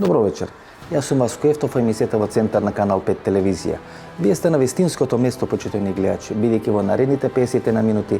Добро вечер. Јас сум Васко Ефтов, емисијата во Центар на Канал 5 телевизија. Вие сте на вистинското место, почитувани гледачи, бидејќи во наредните 50 на минути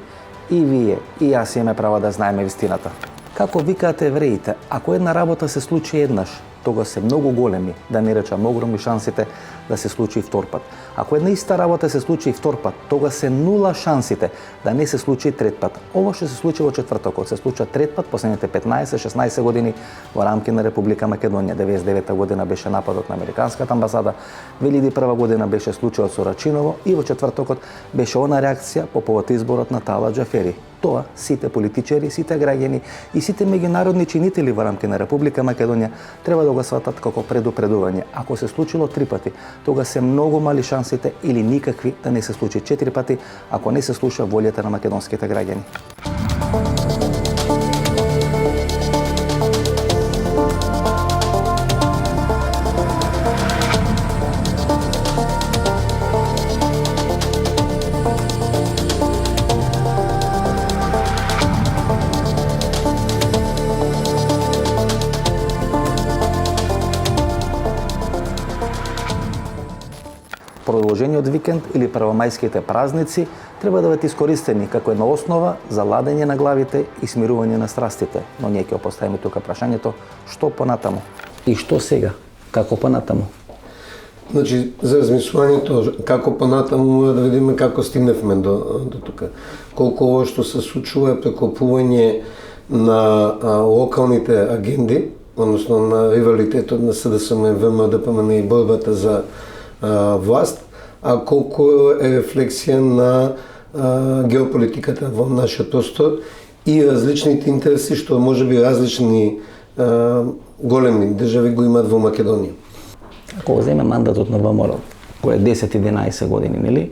и вие, и јас имаме право да знаеме вистината. Како викаат евреите, ако една работа се случи еднаш, тогаш се многу големи, да не речам огромни шансите да се случи и втор пат. Ако една иста работа се случи и втор пат, тогаш се нула шансите да не се случи и трет пат. Ова што се случи во четвртокот, се случи трет пат последните 15-16 години во рамки на Република Македонија. 99 година беше нападот на Американската амбасада, 2001 година беше случајот со Рачиново и во четвртокот беше она реакција по повод изборот на Тала Џафери. Тоа сите политичари, сите граѓани и сите меѓународни чинители во рамки на Република Македонија треба да го сватат како предупредување. Ако се случило 3 пати, тога се многу мали шансите или никакви да не се случи 4 пати, ако не се слуша волјата на македонските граѓани. Продолжениот викенд или првомајските празници треба да бидат искористени како една основа за ладење на главите и смирување на страстите. Но ние ќе поставиме тука прашањето што понатаму и што сега, како понатаму. Значи, за размислувањето како понатаму мора да видиме како стигнавме до тука. Колку ово што се случува е прекопување на локалните агенди, односно на ривалитетот на СДСМ, ВМДПМН и борбата за власт, а колку е рефлексија на геополитиката во нашиот простор и различните интереси што можеби различни големи држави го имаат во Македонија. Ако го земе мандатот на ВМРО, кој е 10-11 години, нели?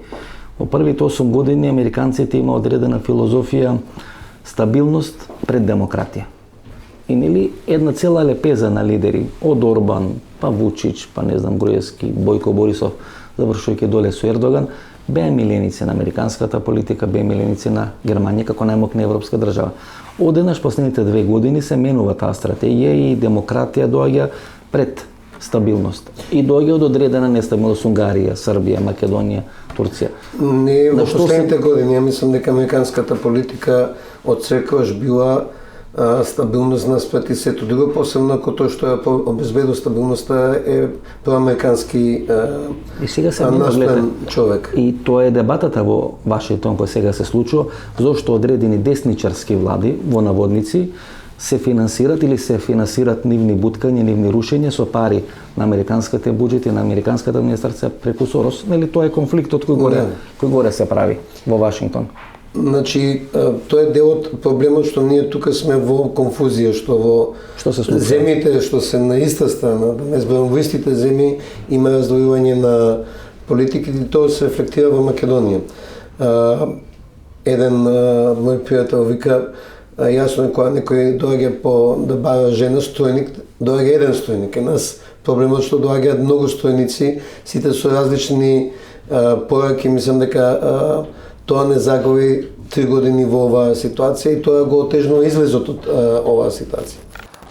Во првите 8 години американците има одредена филозофија стабилност пред демократија. И нели една цела лепеза на лидери, од Орбан, па Вучич, па не знам Груевски, Бојко Борисов, завршувајќи доле со Ердоган, беа миленици на американската политика, беа миленици на Германија како најмокна европска држава. Одеднаш последните 2 години се менува таа стратегија и демократија доаѓа пред стабилност. И доаѓа од одредена нестабилност Унгарија, Србија, Македонија, Турција. Не, во последните години, ја мислам дека американската политика од секогаш била стабилност наспрати сето друго, посебно ако тоа што ја обезбедува стабилноста е проамерикански настоен човек. И тоа е дебатата во Вашингтон кој сега се случува, зошто одредени десничарски влади во наводници се финансират или се финансират нивни буткања, нивни рушења со пари на американските буџети, на американската администрација преку Сорос. Нели тоа е конфликтот кој горе се прави во Вашингтон? Значи, тоа е дел од проблемот што ние тука сме во конфузија, што се случува? Земјите што се на иста страна, да не зборам, во истите земји има раздвојување на политиките и тоа се рефлектира во Македонија. Еден мој пријател вика, јасно е кога некој доаѓа по да бара жена стројник, доаѓа еден стројник. Е нас проблемот што доаѓаат многу стројници, сите со различни пораки, мислам дека тоа не загови 3 години во оваа ситуација и тоа го отежнува излезот од оваа ситуација.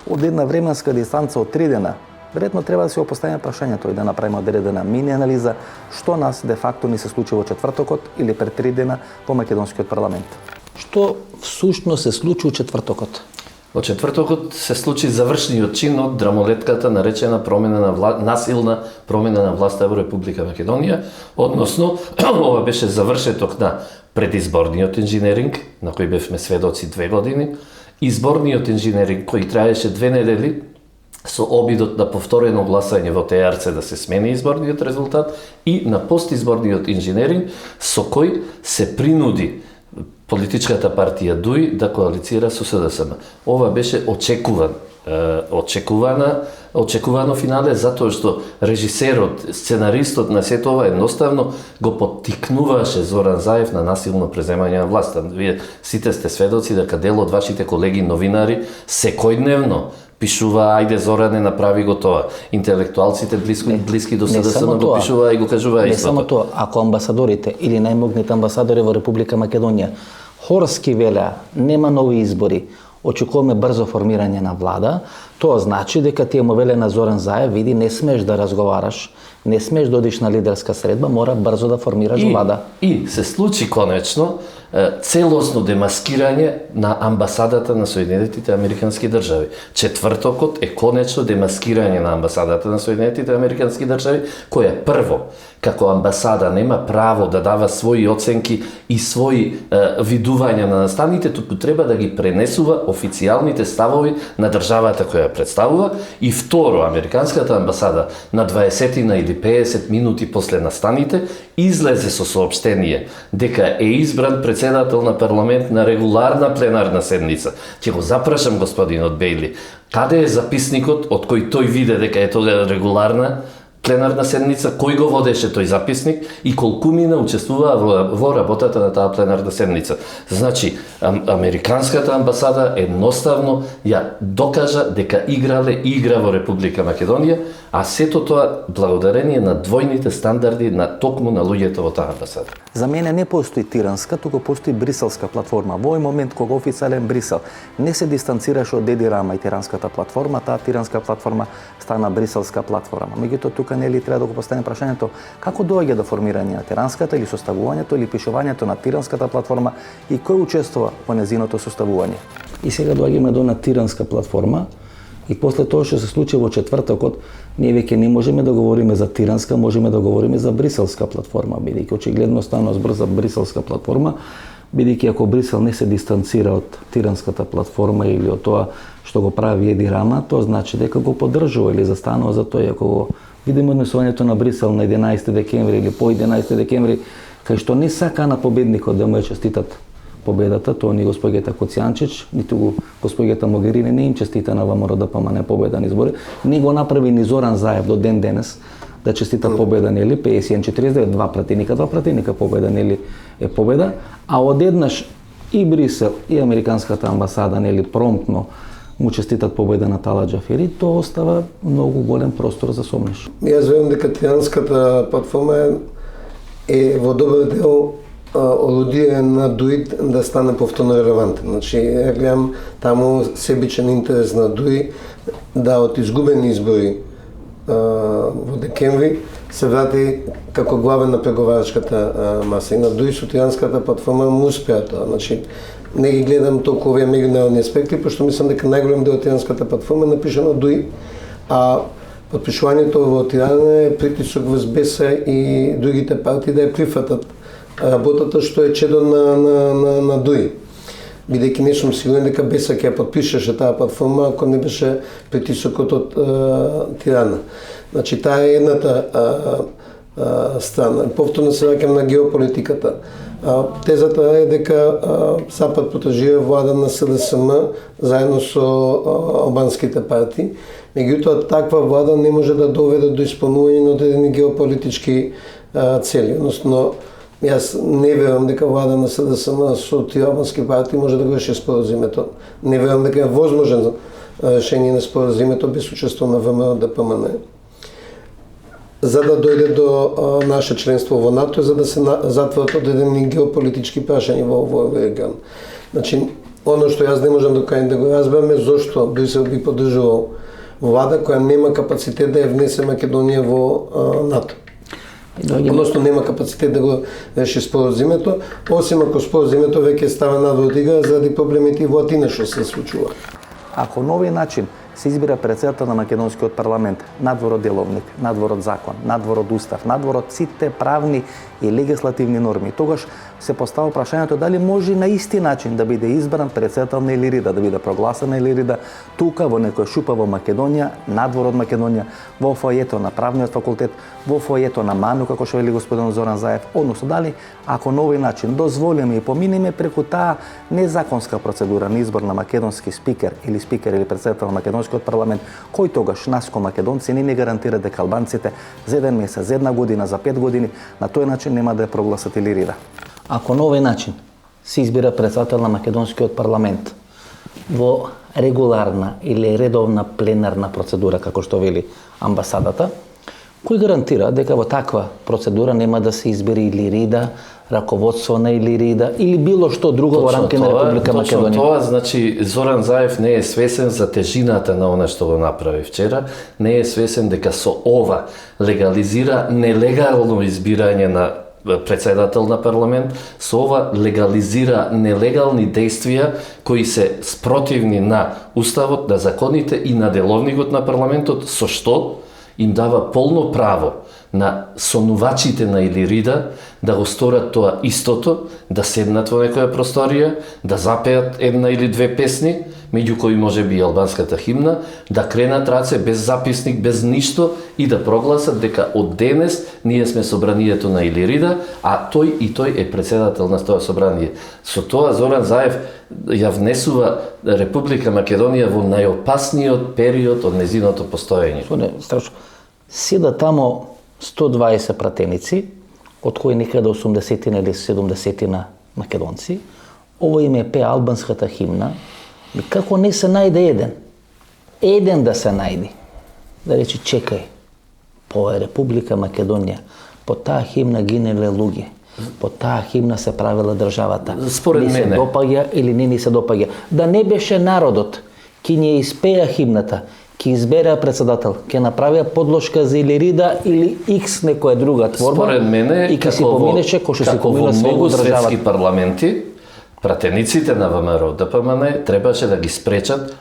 Од една временска дистанца од 3 дена, веројатно треба да се поставиме прашањето и да направиме одредена мини анализа што нас де факто ни се случи во четвртокот или пред 3 дена по македонскиот парламент. Што всушност се случи во четвртокот? Во четвртокот се случи завршниот чин од драмолетката наречена насилна промена на власта во Република Македонија, односно ова беше завршеток на предизборниот инженеринг, на кој бевме сведоци 2 години, изборниот инженеринг кој траеше 2 недели со обидот на повторено гласање во ТРЦ да се смени изборниот резултат и на постизборниот инженеринг со кој се принуди политичката партија ДУИ да коалицира со СДСМ. Ова беше очекувано финале, затоа што режисерот, сценаристот на сето ова едноставно го поттикнуваше Зоран Заев на насилно преземање на власта. Вие сите сте сведоци дека дел од вашите колеги новинари секојдневно пишува, ајде Зоране, направи го тоа. Интелектуалците блиски до СДСМ го пишува и го кажува истото. Не само тоа, ако амбасадорите или најмогните амбасадори во Република Македонија хорски велеа, нема нови избори, очекуваме брзо формирање на влада, Тоа значи дека ти му веле на Зоран Заев, види, не смеш да разговараш, не смеш да одиш на лидерска средба, мора брзо да формираш влада. И се случи конечно целосно демаскирање на амбасадата на Соединетите Американски држави. Четвртокот е конечно демаскирање на амбасадата на Соединетите Американски држави, која прво, како амбасада нема право да дава своји оценки и своји видувања на настаните, туку треба да ги пренесува официјалните ставови на државата која представува. И второ, Американската амбасада на 20 или 50 минути после настаните излезе со соопштение дека е избран председател на парламент на регуларна пленарна седница. Ќе го запрашам господинот Бејли, каде е записникот од кој тој виде дека е тоа регуларна пленарна седница, кој го водеше тој записник и колкумина учествуваа во работата на таа пленарна седница. Значи, Американската амбасада едноставно ја докажа дека игра во Република Македонија, а сето тоа благодарение на двојните стандарди на токму на луѓето во таа амбасада. За мене не постои тиранска, туку постои бриселска платформа. Во овој момент кога официјален Брисел не се дистанцираше од Еди Рама и тиранската платформа, таа тиранска платформа стана бриселска платформа. Меѓутоа тука нели треба да го поставиме прашањето како доаѓа до формирање на тиранската или составувањето или пишувањето на тиранската платформа и кој учествува во незиното составување. И сега доаѓаме до на тиранска платформа. И после тоа што се случи во четвртокот, ние веќе не можеме да говориме за тиранска, можеме да говориме за бриселска платформа, бидејќи очигледно стана збор за бриселска платформа, бидејќи ако Брисел не се дистанцира од тиранската платформа или од тоа што го прави Еди Рама, тоа значи дека го поддржува или застанува за тоа. Ако го видиме однесувањето на Брисел на 11 декември или по 11 декември, кај што не сака на победникот да му ја честитат победата, тоа ни госпоѓата Коцјанчич, ниту го госпоѓата Могерини не им честита на ВМРО-ДПМНЕ победа на избори, не го направи ни Зоран Заев до ден денес да честита победа, нели, 51-49, два пратеника победа, нели, е победа, а одеднаш и Брисел и Американската амбасада, нели, промптно му честитат победа на Тала Џафери, тоа остава многу голем простор за сомнеш. Јас верувам дека тиранската платформа е во добар дел олудие на Дуи да стане повторно релевантен. Значи, ја гледам таму себичен интерес на Дуи да од изгубени избори во декември се врати како главен на преговарачката маса. И на Дуи со тиранската платформа му успеа тоа. Значи, не ги гледам толку овие меѓународни аспекти, пошто мислам дека најголем дел од тиранската платформа е напишано од Дуи, а подпишувањето во Тирана е притисок врз БЕСА и другите партии да ја прифатат работата што е чедо на Дуи. Бидејќи не сум сигурен дека БЕСА ќе ја подпишеше таа платформа ако не беше притисокот од Тирана. Значи, таа е едната страна. Повторно се враќам на геополитиката. Тезата е дека САПАД потражува влада на СДСМ заедно со албанските партии. Меѓутоа, таква влада не може да доведе до исполнување на одредени геополитички цели. Односно, јас не верувам дека влада на СДСМ со тие албански партии може да го реши споразумето. Не верувам дека е возможно решение на споразумето без учество на ВМРО-ДПМНЕ. За да дојде до наше членство во НАТО, за да се затворат одредени геополитички прашања во овој регион. Значи, оно што јас не можам до крај да го разберам е зошто Брисел би поддржувал влада која нема капацитет да ја внесе Македонија во НАТО. Односно нема капацитет да го реши споразумето, осим ако споразумето веќе става надвор од игра заради проблемите во Атина што се случува. Ако на овој начин се избира председател на македонскиот парламент, надвор од деловник, надвор од закон, надвор од устав, надвор од сите правни и легислативни норми, тогаш се поставува прашањето дали може на исти начин да биде избран председател на Илирида, да биде прогласена Илирида тука во некоја шупа во Македонија, надвор од Македонија, во фојето на правниот факултет, во фојето на МАНУ, како што вели господин Зоран Заев, односно дали ако на овој начин дозволиме и поминеме преку таа незаконска процедура на избор на македонски спикер или председател на македонскиот парламент, кој тогаш нас ко македонци не гарантира дека албанците за еден месец, за една година, за 5 години на тој начин нема да ја прогласат Илирида. Ако на овој начин се избира председател на македонскиот парламент во регуларна или редовна пленарна процедура, како што вели амбасадата, Кој гарантира дека во таква процедура нема да се избере или Рида, раководство на Илирида или било што друго во рамки на Република Македонија? Точно тоа, значи Зоран Заев не е свесен за тежината на она што го направи вчера, не е свесен дека со ова легализира нелегално избирање на председател на парламент, со ова легализира нелегални действија кои се спротивни на уставот, на законите и на деловникот на парламентот, со што им дава полно право на сонувачите на Илирида да го сторат тоа истото, да седнат во некоја просторија, да запеат една или две песни, меѓу кои може би и албанската химна, да кренат раце без записник, без ништо и да прогласат дека од денес ние сме собранието на Илирида, а тој е председател на тоа собрание. Со тоа Зоран Заев ја внесува Република Македонија во најопасниот период од незиното постоење. Страшно. Седа тамо 120 пратеници, од кои некаде 80 или 70 македонци. Ово им пее албанската химна. И како не се најде еден да се најде, да рече чекај, по Република Македонија, по таа химна гинеле луѓе, по таа химна се правила државата. Според ни се мене допаѓа или не ни се допаѓа. Да не беше народот, ки ни испеа химната, ки избереа председател, ќе направија подложка за Илирида или X некоја друга творба. Според мене, и ќе си поминеше кој што си помина све многу во државата. светски парламенти, пратениците на ВМРО ДПМН требаше да ги спречат,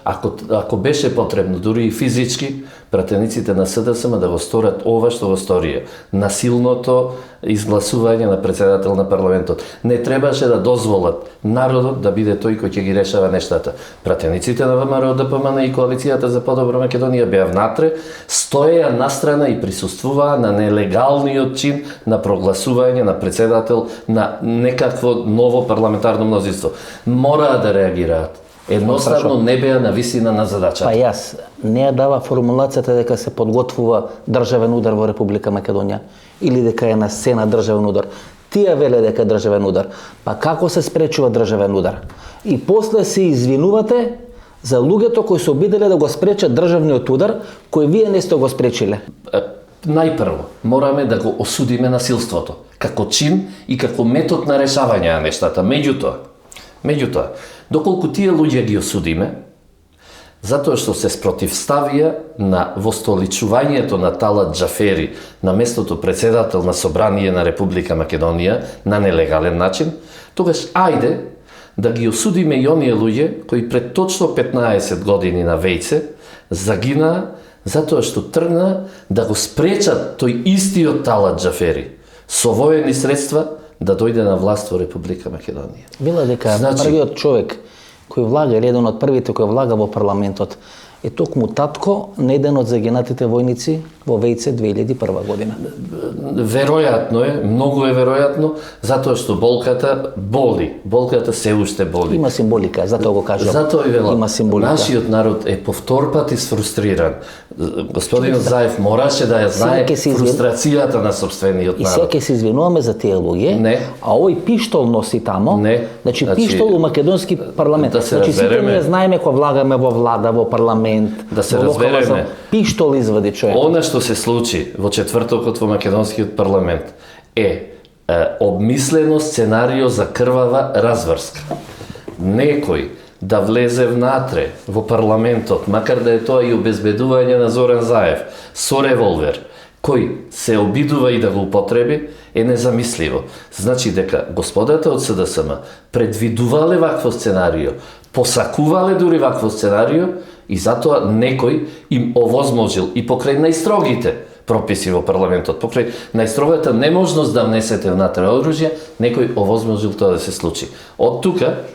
ако беше потребно, дури и физички, пратениците на СДСМ да го сторат ова што го сторија. Насилното изгласување на председател на парламентот. Не требаше да дозволат народот да биде тој кој ќе ги решава нештата. Пратениците на ВМРО ДПМН и Коалицијата за подобра Македонија беа внатре, стоеа настрана и присуствуваа на нелегалниот чин на прогласување на председател на некакво ново парламентарно мнозинство. Мораа да реагираат. Едноставно не беа на висина на задачата. Па јас не ја дава формулацијата дека се подготвува државен удар во Република Македонија или дека е на сцена државен удар. Тие веле дека е државен удар. Па како се спречува државен удар? И после се извинувате за луѓето кои се обиделе да го спречат државниот удар, кој вие не сте го спречиле. Најпрво, мораме да го осудиме насилството, како чин и како метод на решавање на нештата. Меѓутоа, доколку тие луѓе ги осудиме, затоа што се спротивставија на востоличувањето на Талат Џафери на местото председател на Собрание на Република Македонија на нелегален начин, тогаш ајде да ги осудиме и оние луѓе кои пред точно 15 години на Вејце загинаа затоа што тргна да го спречат тој истиот Талат Џафери со воени средства да дојде на власт во Република Македонија. Била дека првиот човек кој влага, или еден од првите кој влага во парламентот, е токму татко на еден од загинатите војници во Вејце 2001 година. Веројатно е, многу е веројатно, затоа што болката боли. Болката се уште боли. Има символика, затоа го кажам. Затоа и велам, има символика. Нашиот народ е повторпат сфрустриран. Господинот Заев мораше да ја знае фрустрацијата на собствениот народ. И народ. сега ќе се извинуваме за тие луѓе, Не. а овој пиштол носи тамо. Не. Значи пиштол у македонски парламент. Да се значи сите разбереме. ние знаеме кога влагаме во влада, во парламент, Да се во локална разбереме. пиштол извади човек. Она што се случи во четвртокот во македонскиот парламент е обмислено сценарио за крвава разврска. Некој да влезе внатре во парламентот, макар да е тоа и обезбедување на Зоран Заев, со револвер, кој се обидува и да го употреби, е незамисливо. Значи дека господата од СДСМ предвидувале вакво сценарио, посакувале дури вакво сценарио и затоа некој им овозможил и покрај најстрогите прописи во парламентот, покрај најстрогата неможност да внесете внатре оружје, некој овозможил тоа да се случи. Од тука,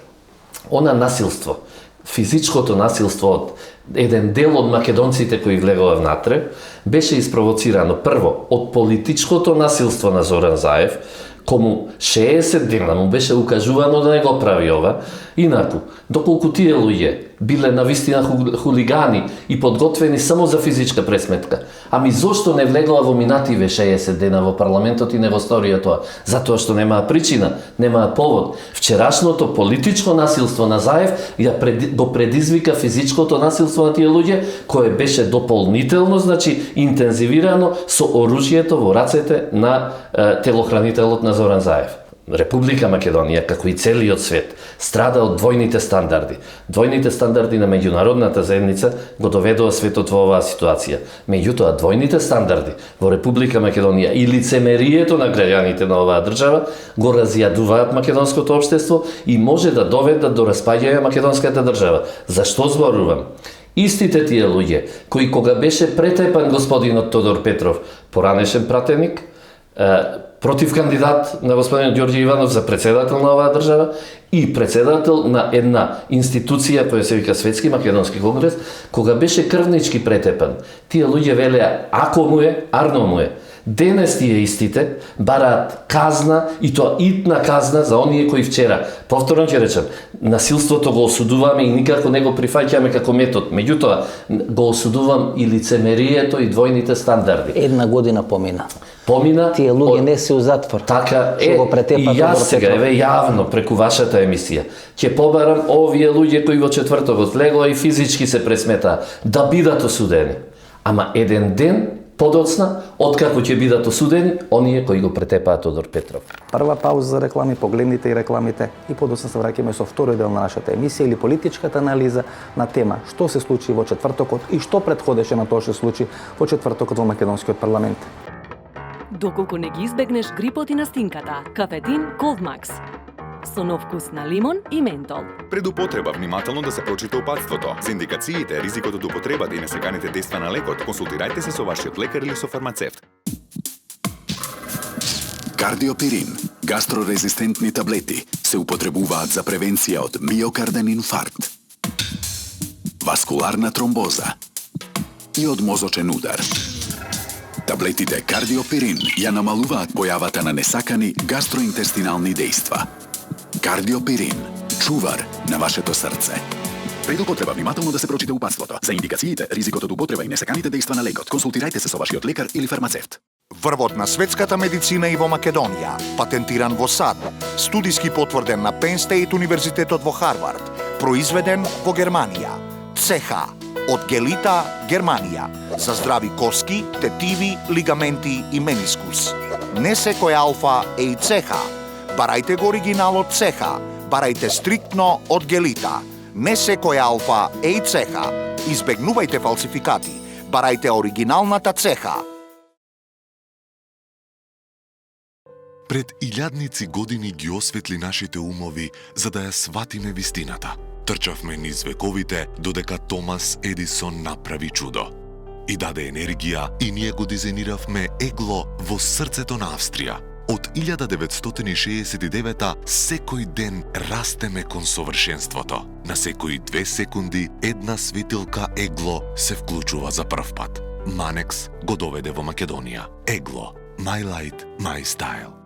она насилство, физичкото насилство од еден дел од македонците кои влегува внатре, беше испровоцирано прво од политичкото насилство на Зоран Заев, кому 60 дена му беше укажувано да не го прави ова, инаку, доколку тие луѓе биле навистина хулигани и подготвени само за физичка пресметка, ами зошто не влегла во минативе 60 дена во парламентот и не го сторија тоа? Затоа што немаа причина, немаа повод. Вчерашното политичко насилство на Заев го предизвика физичкото насилство на тие луѓе, кое беше дополнително, значи интензивирано со оружјето во рацете на телохранителот на Зоран Заев. Република Македонија, како и целиот свет, страда од двојните стандарди. Двојните стандарди на меѓународната заедница го доведува светот во оваа ситуација. Меѓутоа, двојните стандарди во Република Македонија и лицемерието на граѓаните на оваа држава го разјадуваат македонското општество и може да доведат до распаѓање македонската држава. Зашто зборувам? Истите тие луѓе, кои кога беше претепан господинот Тодор Петров, поранешен пратеник, против кандидат на господин Ѓорѓе Иванов за председател на оваа држава и председател на една институција која се вика Светски македонски конгрес, кога беше крвнички претепан, тие луѓе велеа ако му е, арно му е. Денес тие истите бараат казна, и тоа итна казна за оние кои вчера, повторно ќе речем, насилството го осудуваме и никако не го прифаќаме како метод. Меѓутоа, го осудувам и лицемерието и двојните стандарди. Една година помина. Тие Тие луѓе не се у затвор. Така Што го претепа и јас Тодор сега, Петров. јавно, преку вашата емисија, ќе побарам овие луѓе кои во четвртокот легла и физички се пресметаа, да бидат осудени. Ама еден ден подоцна, откако ќе бидат осудени, оние кои го претепаат Тодор Петров. Прва пауза за реклами, погледнете и рекламите и подоцна се враќаме со втори дел на нашата емисија или политичката анализа на тема што се случи во четвртокот и што претходеше на тоа што се случи во четвртокот во македонскиот парламент. Доколку не ги избегнеш грипот и настинката, кафетин Coldmax. Со нов вкус на лимон и ментол. Пред употреба внимателно да се прочита упатството. За индикациите, ризикот од употребата и несеканите дејства на лекот, консултирајте се со вашиот лекар или со фармацевт. Кардиопирин, гастрорезистентни таблети, се употребуваат за превенција од миокарден инфаркт, васкуларна тромбоза и од мозочен удар. Таблетите кардиопирин ја намалуваат појавата на несакани гастроинтестинални дејства. Кардиопирин, чувар на вашето срце. Пред употреба внимателно да се прочита упатството. За индикациите, ризикот од употреба и несаканите дејства на лекот, консултирајте се со вашиот лекар или фармацевт. Врвот на светската медицина и во Македонија, патентиран во САД, студиски потврден на Penn State Универзитетот во Харвард, произведен во Германија. ЦХ од Гелита, Германија, за здрави коски, тетиви, лигаменти и менискус. Не секој алфа е и ЦХ. Барајте го оригиналот ЦХ, барајте стриктно од Гелита. Не секој алфа е и ЦХ. Избегнувајте фалсификати, барајте оригиналната ЦХ. Пред илјадници години ги осветли нашите умови за да ја сватиме вистината. Трчавме низ вековите додека Томас Едисон направи чудо. И даде енергија и ние го дизајниравме егло во срцето на Австрија. Од 1969 секој ден растеме кон совршенството. На секои 2 секунди една светилка егло се вклучува за прв пат. Манекс го доведе во Македонија. Егло. My light, my style.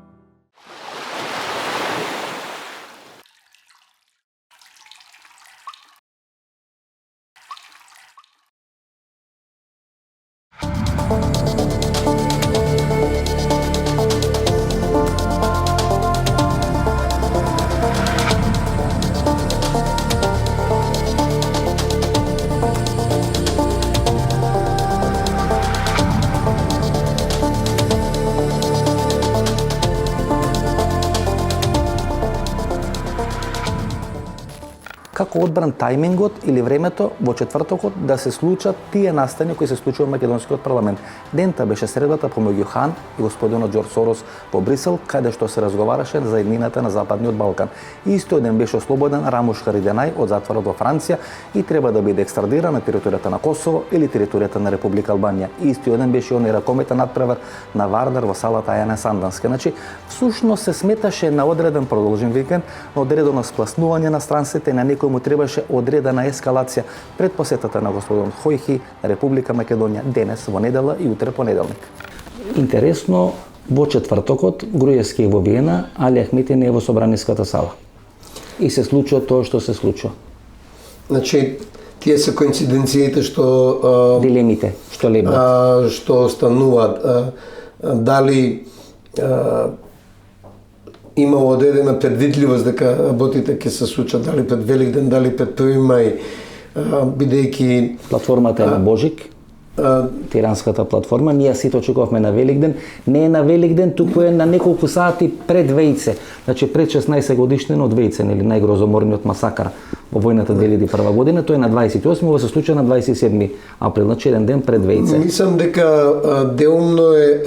Како одбран тајмингот или времето во четвртокот да се случат тие настани кои се случува во македонскиот парламент. Дента беше средата помеѓу Хан и господинот Џорџ Сорос во Брисел, каде што се разговараше за еднината на Западниот Балкан. Истиот ден беше ослободен Рамуш Хариденај од затворот во Франција и треба да биде екстрадиран на територијата на Косово или територијата на Република Албанија. Истиот ден беше оној ракометен надпревар на Вардар во салата Ајана Санданска. Значи, всушност се сметаше на одреден продолжен викенд, на одредено спласнување на странците, на некој му требаше одредена ескалација пред посетата на господин Хојхи на Република Македонија денес во недела и утре понеделник. Интересно во четвртокот Груевски е во Виена, Али Ахмети не е во собраниската сала. И се случува тоа што се случува. Значи, тие се коинциденциите што Дилемите што лебат. Што остануваат. Дали имало одредена предвидливост дека работите ќе се случат, дали пред Великден, дали пред 1 мај, бидејќи Платформата е на Божик, тиранската платформа, ние сите очекувавме на Великден, не е на Великден, туку е на неколку сати пред Вејце, значи пред 16 годишнина од Вејце, нели најгрозоморниот масакар во војната 2001 година, тоа е на 28, ова се случува на 27 април, значи еден ден пред Вејце. Мислам дека деумно е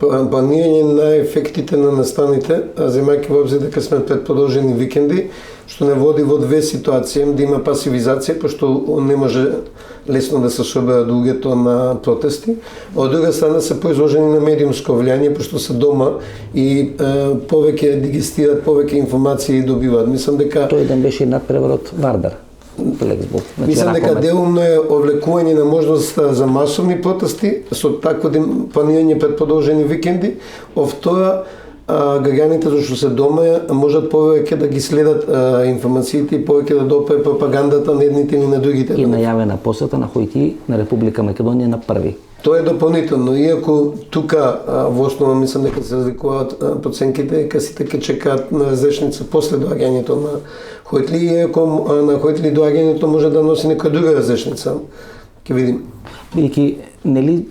планирање на ефектите на настаните, земајќи во обзир дека сме пред продолжени викенди, што не води во две ситуации, да има пасивизација, пошто не може лесно да се соберат луѓето на протести, а од друга страна се поизложени на медиумско влијание, пошто се дома и повеќе дигестираат, повеќе информации добиваат. Мислам дека Тој ден беше надпреварот Вардар. Мислам дека делумно е овлекување на можноста за масовни протести со такво планирање пред продолжени викенди. Втора, граѓаните зашто се дома можат повеќе да ги следат информациите и повеќе да допре пропагандата на едните или на другите. И најавена посета на Хојти на Република Македонија на 1. Тоа е дополнително, иако тука во основа мислам дека се разликуваат проценките, дека сите ќе чекаат на разрешница после доаѓањето на Хојтли, иако на Хојтли доаѓањето може да носи нека друга разрешница. Ќе видим. Бидејќи нели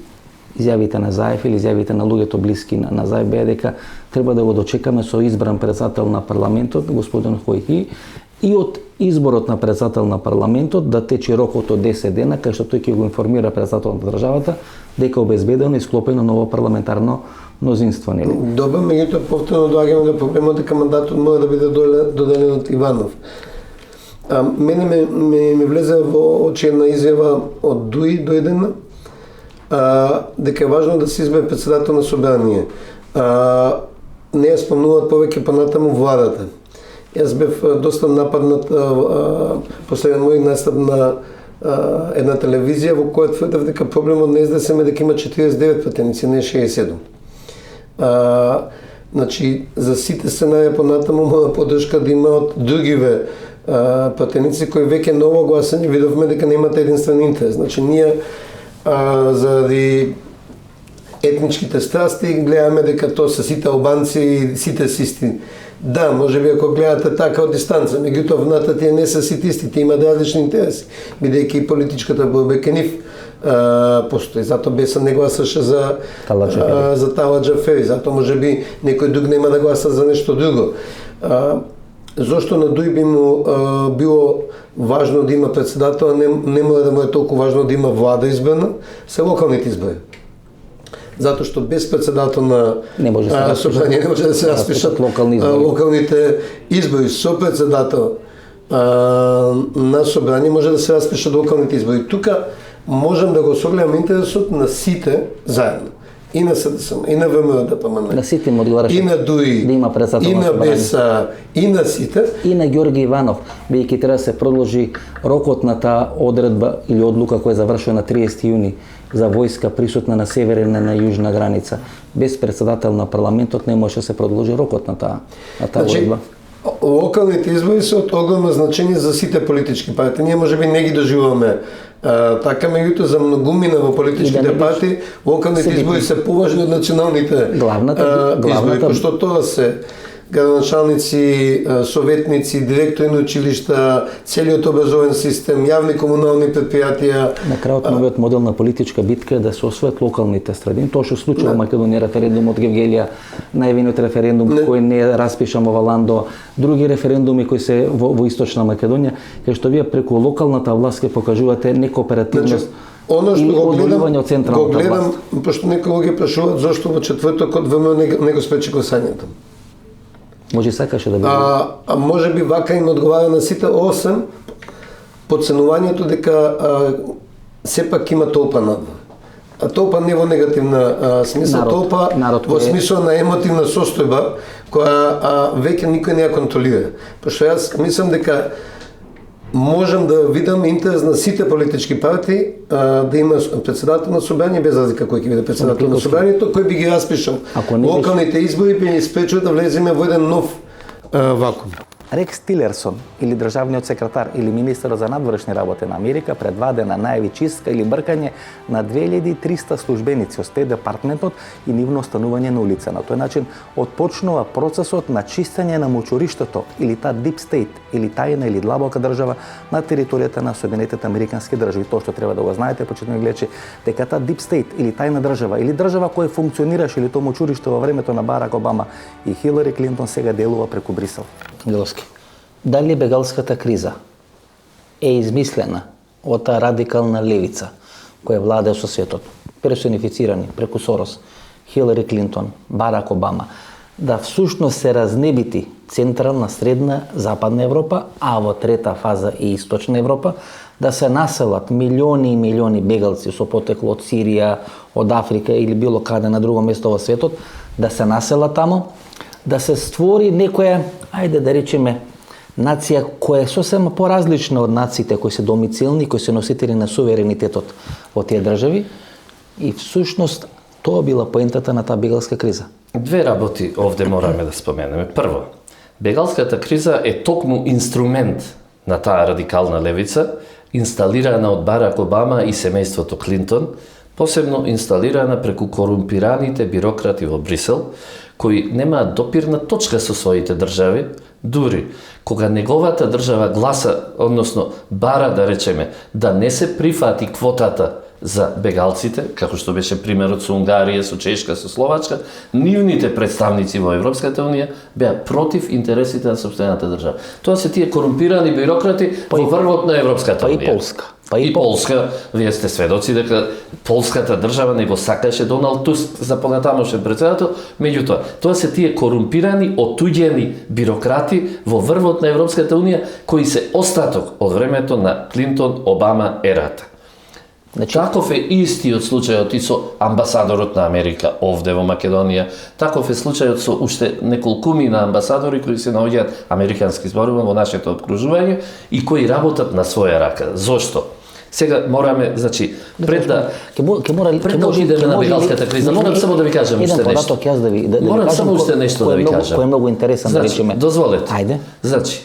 изјавите на Заев или изјавите на луѓето блиски на Заев беа дека треба да го дочекаме со избран председател на парламентот, господин Хојти, и од изборот на председател на парламентот да тече рокот од 10 дена, кај што тој ќе го информира председателот на државата дека обезбедено и склопено ново парламентарно мнозинство, нели? Добро, меѓутоа повторно доаѓаме до проблемот дека мандатот мора да биде доделен од Иванов. Мене ме влезе во очи една изјава од Дуи дојдена, дека е важно да се избере председател на собрание. Не ја спомнуваат повеќе понатаму владата. Јас бев доста нападнат последен мој настап на една телевизија во која тврдев дека проблемот на СДСМ е дека има 49 пратеници, не 67. Значи, за сите сценарија понатаму мора поддршка да има од другиве пратеници кои веќе ново гласање видовме дека немате единствен интерес. Значи, ние заради етничките страсти гледаме дека тоа се сите албанци и сите систи. Да, може би ако гледате така од дистанца, меѓутоа внатре тие не се сите исти, тие имаат различни интереси, бидејќи и политичката борба кај нив постои. Зато Беса не гласаше за Тала Џафери, зато може би некој друг нема да гласа за нешто друго. Зошто на Дуј би му било важно да има председател, а не мора да му е толку важно да има влада избрана, се локалните избори. Затоа што без председател на собрание не може да се распишат локалните избори. Со председател на собрание може да се распишат локалните избори. Тука можам да го согледам интересот на сите заедно. И на СДСМ, и на ВМРО ДПМН, на сите им одговараше и на Дуи, да има председател и на на собрание. Беса, и на сите. И на Ѓорги Иванов, бидејќи треба да се продолжи рокот на таа одредба или одлука која завршува на 30 јуни за војска присутна на северна и на јужна граница. Без председател на парламентот не може да се продолжи рокот на таа одредба. Локалните избори се од огромно значење за сите политички партии. Ние можеби не ги доживуваме така, меѓутоа за многумина во политичките партии локалните избори се поважни од националните избори, пошто тоа се градоначалници, советници, директори на училишта, целиот образовен систем, јавни комунални предпријатија. На крајот новиот модел на политичка битка е да се освојат локалните средини. Тоа што случува во Македонија, референдумот Гевгелија, најавениот референдум кој не е распишан во Валандо, други референдуми кои се во источна Македонија, кај што вие преку локалната власт ќе покажувате некооперативност. Оно што го гледам, пошто некои луѓе прашуваат зошто во четвртокот ВМРО не го спречи гласањето. Може сакаше да биде. Може би вака им одговара на сите 8 подценувањето дека сепак има толпа надвор. А толпа не во негативна смисла, толпа во смисла на емотивна состојба која веќе никој не ја контролира. Пошто јас мислам дека можам да видам интерес на сите политички партии да има председател на собрание, без разлика кој ќе биде председател на собранието, кој би ги распишал. Локалните избори би ни спречил да влеземе во еден нов вакуум. Рекс Тилерсон, или државниот секретар, или министерот за надворешни работи на Америка, пред 2 дена најави чистка или бркање на 2300 службеници од Стейт департментот и нивно останување на улица. На тој начин отпочнува процесот на чистење на мочуриштето или та Deep State, или тајна или длабока држава на територијата на Соединетите Американски држави. Тоа што треба да го знаете, почитувани гледачи, дека та Deep State или тајна држава или држава која функционираше или тоа мочуриште во времето на Барак Обама и Хилари Клинтон сега делува преку Брисел. Милоски, дали бегалската криза е измислена од таа радикална левица која владее со светот, персонифицирани преку Сорос, Хилари Клинтон, Барак Обама, да всушност се разнебити Централна, Средна, Западна Европа, а во трета фаза и Источна Европа, да се населат милиони и милиони бегалци со потекло од Сирија, од Африка или било каде на друго место во светот, да се населат тамо, да се створи некоја, ајде да речеме, нација која е сосема поразлична од нациите кои се домицилни, кои се носители на суверенитетот во тие држави, и всушност тоа била поентата на таа бегалска криза. Две работи овде мораме да споменеме. Прво, бегалската криза е токму инструмент на таа радикална левица, инсталирана од Барак Обама и семејството Клинтон, посебно инсталирана преку корумпираните бирократи во Брисел, кои немаат допирна точка со своите држави, дури кога неговата држава гласа, односно бара да речеме, да не се прифати квотата за бегалците, како што беше примерот со Унгарија, со Чешка, со Словачка, нивните представници во Европската унија беа против интересите на сопствената држава. Тоа се тие корумпирани бирократи во врвот на Европската унија. Па и Полска. И Полска, вие сте сведоци дека полската држава не го сакаше Доналд Туск за понатамошен председател, меѓутоа, тоа се тие корумпирани, отуѓени бирократи во врвот на Европската унија кои се остаток од времето на Клинтон-Обама ерата. Значи, Таков е истиот случајот и со амбасадорот на Америка овде во Македонија. Таков е случајот со уште неколкумина амбасадори кои се наоѓаат, американски зборувам, во нашето обкружување и кои работат на своја рака. Зошто? Сега мораме, значи, пред да одидеме на бегалската криза, морам само да ви кажам уште нешто. Морам само уште нешто да ви кажам. Кој е многу интересен, да речеме. Дозволете. Ајде. Значи,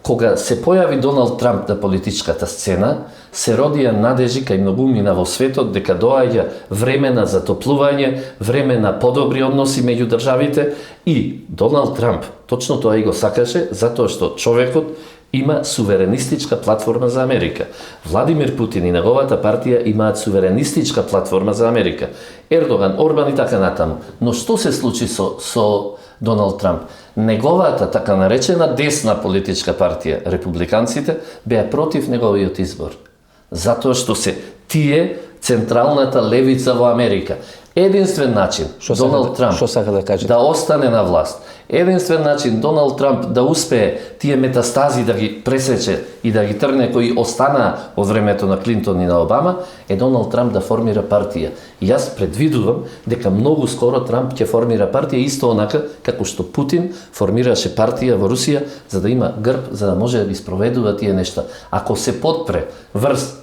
кога се појави Доналд Трамп на политичката сцена, се родија надежи кај многумина во светот дека доаѓа време на затоплување, време на подобри односи меѓу државите и Доналд Трамп точно тоа и го сакаше, затоа што човекот има суверенистичка платформа за Америка. Владимир Путин и неговата партија имаат суверенистичка платформа за Америка. Ердоган, Орбан и така натаму. Но што се случи со Доналд Трамп? Неговата така наречена десна политичка партија, републиканците, беа против неговиот избор. Затоа што се тие централната левица во Америка. Единствен начин Доналд Трамп да остане на власт, единствен начин Доналд Трамп да успее тие метастази да ги пресече и да ги тргне кои останаа од времето на Клинтон и на Обама, е Доналд Трамп да формира партија. И јас предвидувам дека многу скоро Трамп ќе формира партија исто онака како што Путин формираше партија во Русија за да има грб, за да може да ги спроведува тие нешта. Ако се подпре врз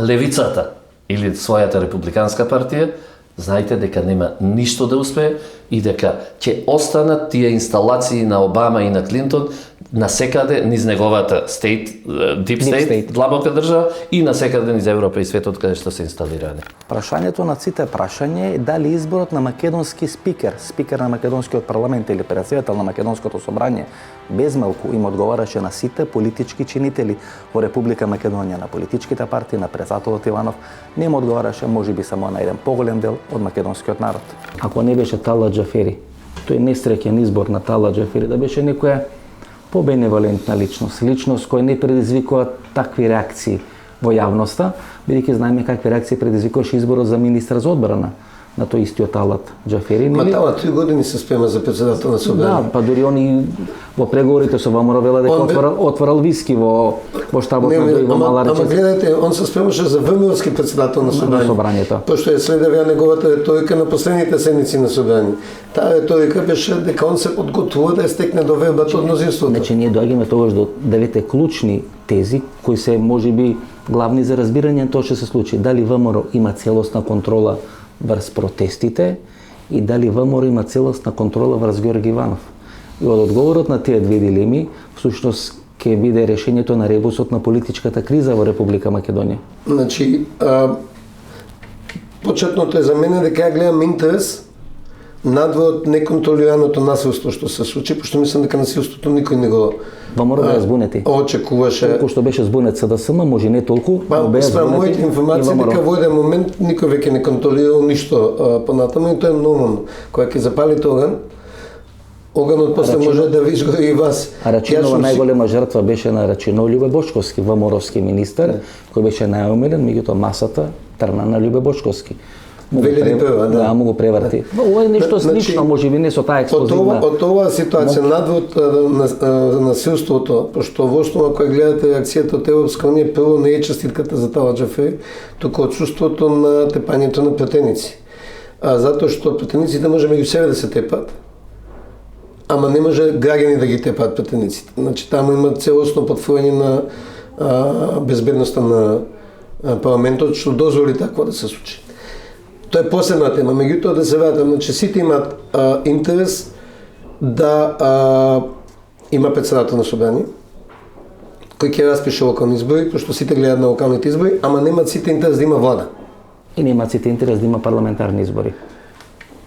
левицата или својата републиканска партија, знаете дека нема ништо да успее и дека ќе останат тие инсталации на Обама и на Клинтон насекаде низ неговата Deep State, длабока држава и насекаде низ Европа и светот каде што се инсталирани. Прашањето на сите прашање е дали изборот на македонски спикер на македонскиот парламент или председател на македонското собрање без малку им одговараше на сите политички чинители во Република Македонија, на политичките партии, на председателот Иванов, не им одговараше можеби само на еден поголем дел од македонскиот народ. Ако не беше Тала Џафери, тој несреќен избор на Тала Џафери, да беше некоја побеневолентна личност која не предизвикува такви реакции во јавноста, бидејќи знаеме какви реакции предизвикуваше изборот за министар за одбрана на тој истиот Алат Џафери. Ма тама 3 години се спрема за председател на собрание. Да, па дури они во преговорите со ВМРО вела дека отворал виски во штабот на Дој во Мала Ама Речица. гледате, он се спремаше за ВМРО-ски председател на собранието. Пошто ја следева неговата риторика на последните седмици на собрание. Таа риторика беше дека он се подготвува да ја стекне до вербата од мнозинството. Значи ние доаѓаме тогаш до 9 клучни тези кои се можеби главни за разбирање на тоа што се случи. Дали ВМРО има целосна контрола врз протестите и дали ВМРО има целосна контрола врз Ѓорги Иванов. И од одговорот на тие две дилеми, всушност ќе биде решењето на ребусот на политичката криза во Република Македонија. Значи, почетното е за мене дека ја гледам интерес надвор од неконтролираното насилство што се случи, пошто мислам дека насилството никој не го ВМРО беа збунети. Очекуваше. Толку што беше збунет СДСМ, може не толку, но беа збунети. Моите информации дека во еден момент никој веќе не контролирал ништо понатаму и тоа е нормално. Кога ќе запалите оганот после може да ви изгори и вас. А Рачинова најголема жртва беше на Рачинов Љубе Бочковски, ВМРО-ски министер, кој беше најомилен, меѓутоа масата трна на Љубе Бочковски. Да, му го преврти. Ова е нешто слично, можеби не со таа експлозивна. Од оваа ситуација надвор на насилството, пошто во основа кога гледате реакцијата од Европска унија, прво не е честитката за Талат Џафери, туку отсуството на тепањето на претеници. Затоа што претениците може меѓу себе да се тепат, ама не може граѓани да ги тепаат претениците. Значи таму има целосно потворање на безбедноста на парламентот што дозволи такво да се случи. Тоа е посебна тема, меѓутоа да се вратам, значи сите имаат интерес да има председател на собрание кој ќе распише локални избори, пошто сите гледаат на локалните избори, ама немаат сите интерес да има влада. И немаат сите интерес да има парламентарни избори.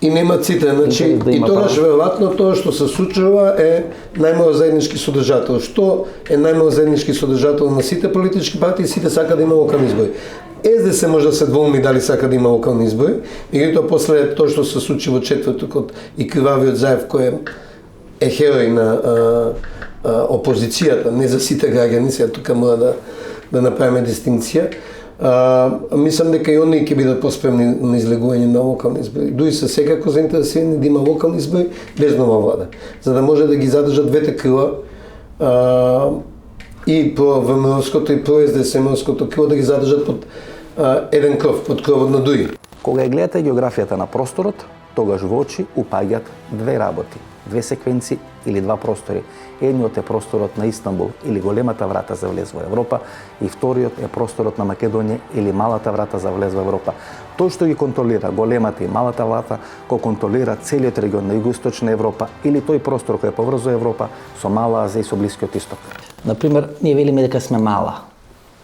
И немаат сите, значи да и тогаш веројатно тоа што се случува е најмал заеднички содржател. Што е најмал заеднички содржател на сите политички партии, сите сака да има локални избори. СДС може да се двоуми дали сака да има локални избори, меѓутоа после тоа што се случи во четвртокот и кривавиот Заев кој е херој на опозицијата, не за сите граѓани, сега тука мора да направиме дистинкција. Мислам дека и оние ќе бидат поспремни на излегување на локални избори. Дури се секако заинтересирани да има локални избори без нова влада, за да може да ги задржат двете крила и про ВМРО-ското и про СДСМ-ското крило да ги задржат под еден кров, под кровот на Дури. Кога ја гледате географијата на просторот, тогаш во очи упаѓаат две работи, две секвенци или два простори. Едниот е просторот на Истанбул или големата врата за влез во Европа и вториот е просторот на Македонија или малата врата за влез во Европа. Тој што ги контролира големата и малата врата, кој контролира целиот регион на Југоисточна Европа или тој простор кој поврзува Европа со Мала Азија и со Блискиот Исток. Например, ние велиме дека сме мала,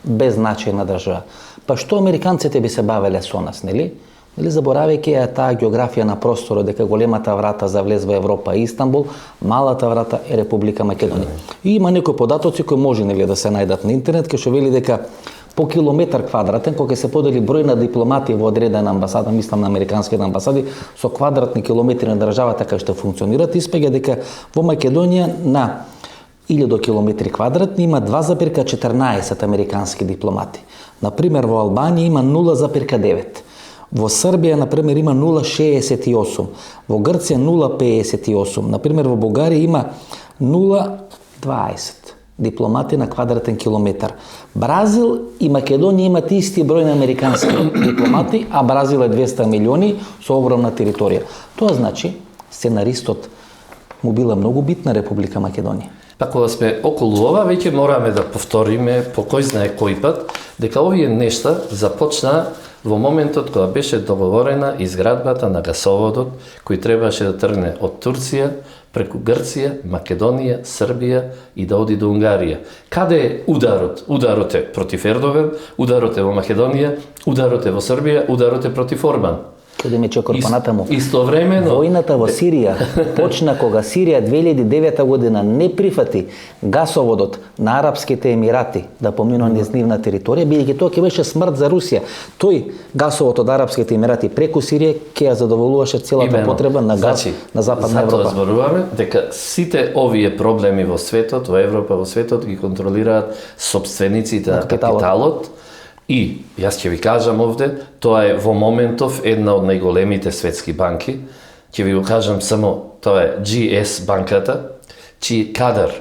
без значајна држава. Па што американците би се бавеле со нас, нели? Или заборавајќи ја таа географија на просторот дека големата врата за влез во Европа е Истанбул, малата врата е Република Македонија. И има некои податоци кои може нели да се најдат на интернет, кај што вели дека по километар квадратен, кога се подели број на дипломати во одредена амбасада, мислам на американските амбасади, со квадратни километри на државата кај што функционираат, испеѓа дека во Македонија на 1000 километри квадратни има 2,14 американски дипломати. Например, во Албанија има 0,9. Во Србија, например, има 0,68. Во Грција 0,58. Например, во Бугарија има 0,20 дипломати на квадратен километар. Бразил и Македонија имат исти број на американски дипломати, а Бразил е 200 милиони со огромна територија. Тоа значи, сценаристот му била многу битна Република Македонија. Па кога сме околу ова, веќе мораме да повториме по кој знае кој пат, дека овие нешта започнаа во моментот кога беше договорена изградбата на гасоводот кој требаше да тргне од Турција, преку Грција, Македонија, Србија и да оди до Унгарија. Каде е ударот? Ударот е против Ердоган, ударот е во Македонија, ударот е во Србија, ударот е против Орбан. Кодеме чекор понатаму. Истовремено војната во Сирија почна кога Сирија 2009 година не прифати гасоводот на Арапските Емирати да поминува низ нивна територија, бидејќи тоа ќе беше смрт за Русија. Тој гасовод од Арапските Емирати преку Сирија ќе ја задоволуваше целата потреба на газ на Западна Европа. Затоа зборуваме дека сите овие проблеми во светот, во Европа, во светот ги контролираат сопствениците на капиталот И јас ќе ви кажам овде, тоа е во моментов една од најголемите светски банки. Ќе ви го кажам само, тоа е GS банката, чиј кадар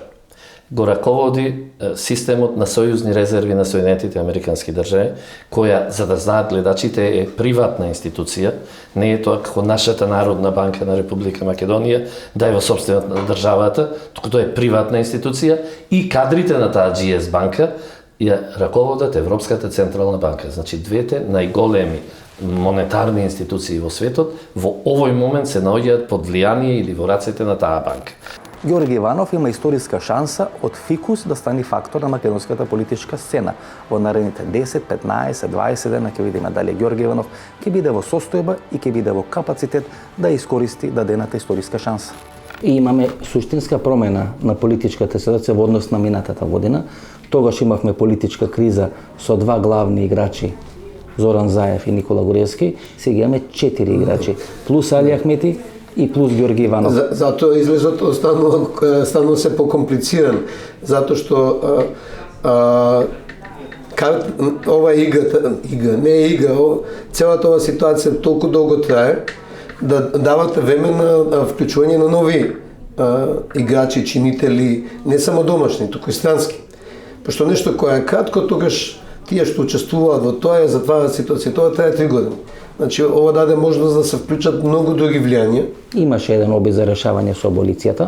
го раководи системот на сојузни резерви на Соединетите Американски држави, која, за да знаат гледачите, е приватна институција, не е тоа како нашата Народна банка на Република Македонија, да е во собственост на државата, туку тоа е приватна институција и кадрите на таа GS банка ја раководат Европската централна банка. Значи, двете најголеми монетарни институции во светот во овој момент се наоѓаат под влијание или во рацете на таа банка. Георги Иванов има историска шанса од фикус да стане фактор на македонската политичка сцена. Во наредните 10, 15, 20 дена ќе видиме дали Георги Иванов ќе биде во состојба и ќе биде во капацитет да искористи дадената историска шанса. И имаме суштинска промена на политичката ситуација во однос на минатата година. Тогаш имавме политичка криза со два главни играчи, Зоран Заев и Никола Горевски. Сега имаме 4 играчи, плюс Али Ахмети и плюс Георги Иванов. Затоа излезот станува се покомплициран, затоа што ова целата ова ситуација толку долго трае, да дават време на вклучување на нови играчи, чинители, не само домашни, туку и странски. Пошто нешто кое е кратко, тогаш тие што учествуваат во тоа ја затварат ситуација. Тоа трае 3 години. Значи, ова даде можност да се вклучат многу други влијанија. Имаше еден обид за решавање со аболицијата,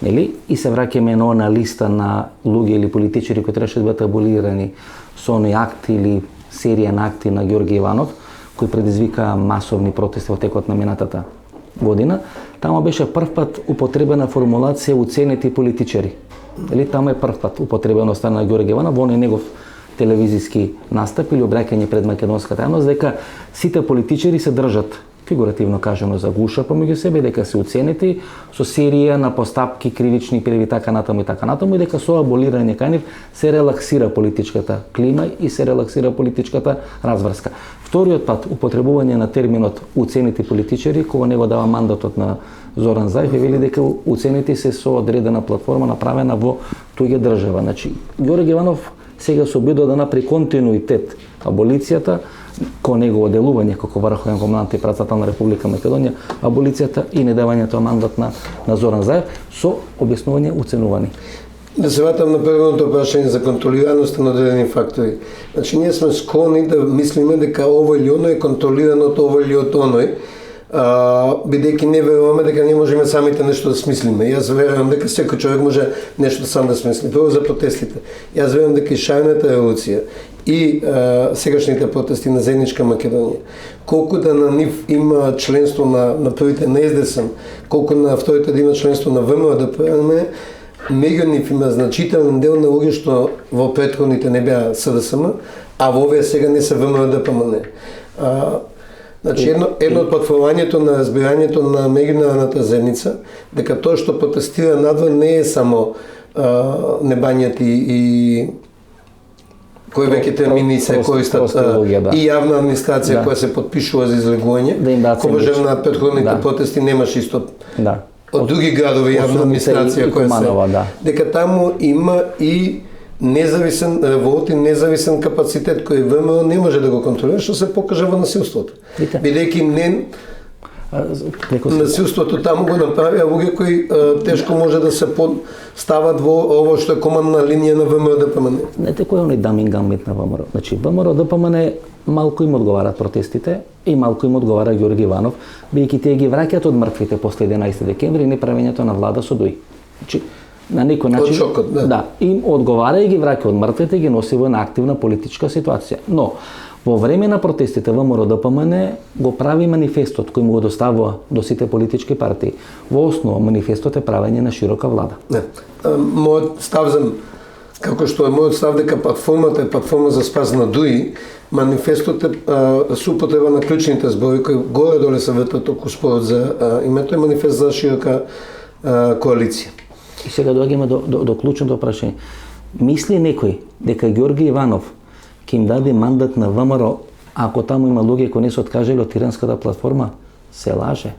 нели? И се враќаме на она листа на луѓе или политичари кои требаше да бидат аболирани со оној акт или серија на акти на Георги Иванов, кој предизвика масовни протести во текот на минатата година. Тамо беше првпат употребена формулација уценети политичари. Дали тамо е првпат употребена од страна на Георги Иванов во оној негов телевизиски настап или обраќање пред македонската јавност, дека сите политичари се држат, фигуративно кажано, за гуша помеѓу себе, дека се уценети со серија на постапки, кривични пријави, така натаму и дека со аболирање кај нив се релаксира политичката клима и се релаксира политичката разврска. Вториот пат употребување на терминот уценети политичари, кога него дава мандатот на Зоран Заев, и вели дека уценети се со одредена платформа направена во туѓа држава. Значи, Георги Иванов сега се обидува да направи континуитет аболицијата, кон негово делување како врховен командант и председател на Република Македонија, аболицијата и недавањето мандат на Зоран Заев со објаснување уценувани. Да се вратам на првото прашање за контролираноста на одредени фактори. Значи, ние сме склони да мислиме дека ово или оно е контролирано од ово или од оној, бидејќи не веруваме дека не можеме самите нешто да смислиме. Јас верувам дека секој човек може нешто сам да смисли. Прво за протестите. Јас верувам дека и шарената револуција и сегашните протести на заедничка Македонија, колку да на нив има членство на првите на СДСМ, колку на вторите да има членство на ВМРО, да правиме, меѓу нив има значителен дел на луѓе што во претходните не беа СДСМ, а во овие сега не се ВМРО ДПМН. Значи, едно од потворањето на разбирањето на меѓународната заедница, дека тоа што протестира надвор не е само небањат и кои веќе термини се користат и јавна администрација која се подпишува за излегување, кога на претходните протести немаше исто од други градови јавна администрација која се... Дека таму има и независен револт и независен капацитет кој ВМРО не може да го контролира, што се покажа во насилството. Бидејќи насилството таму го направија луѓе кои тешко може да се стават во ово што е командна линија на ВМРО ДПМН. Знаете кој е оној даминг гамбит на ВМРО? Значи, ВМРО ДПМН малку им одговарат протестите и малку им одговара Георги Иванов, бидејќи тие ги враќаат од мртвите после 11 декември и неправењето на влада со ДОИ. Значи, на некој начин им одговара и ги враќа од мртвите и ги носи во една активна политичка ситуација. Но во време на протестите ВМРО ДПМН го прави манифестот кој му го доставува до сите политички партии. Во основа манифестот е правење на широка влада. Мојот став како што е мојот став дека платформата е платформа за спас на ДУИ, манифестот е со употреба на клучните зборови кои горе-доле се вртат околу спорот за името, е манифест за широка коалиција. И сега доаѓаме до клучното прашање. Мисли некој дека Георги Иванов ќе им даде мандат на ВМРО ако таму има луѓе кои не се откажали од тиранската платформа? Се лаже.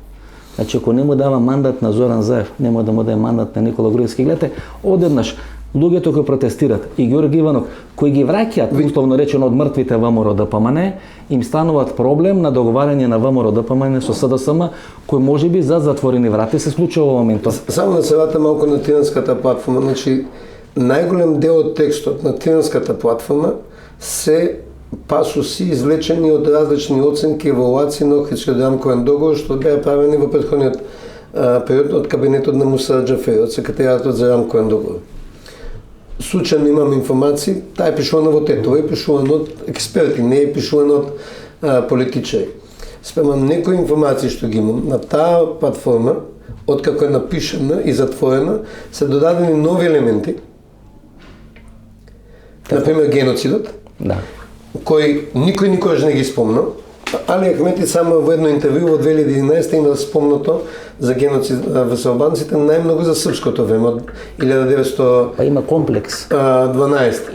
Значи, ако не му дава мандат на Зоран Заев, нема да му даде мандат на Никола Груевски. Гледате, одеднаш луѓето кои протестират и Георги Иванов, кои ги враќаат, условно речено, од мртвите ВМРО ДПМН, им стануваат проблем на договарање на ВМРО ДПМН со СДСМ, кој можеби за затворени врати се случува во моментот. Само да се врата малку на Тиранската платформа, значи најголем дел од текстот на Тиранската платформа се пасуси извлечени од различни оценки и евалуации на Охридскиот рамковен договор што беа правени во претходниот период од кабинетот на Муса Џафери, од секретаријатот за рамковен договор. Случајно имам информации, таа е пишувана во тетова и пишувана од експерти, не е пишувана од политичари. Спремам некои информации што ги имам на таа платформа, откако е напишана и затворена, се додадени нови елементи. Например, геноцидот, Да. кој никој никогаш не ги спомна. Али Ахмети само во едно интервју во 2011 има спомнато за геноцид во албанците, најмногу за српското време од 1912. Па има комплекс.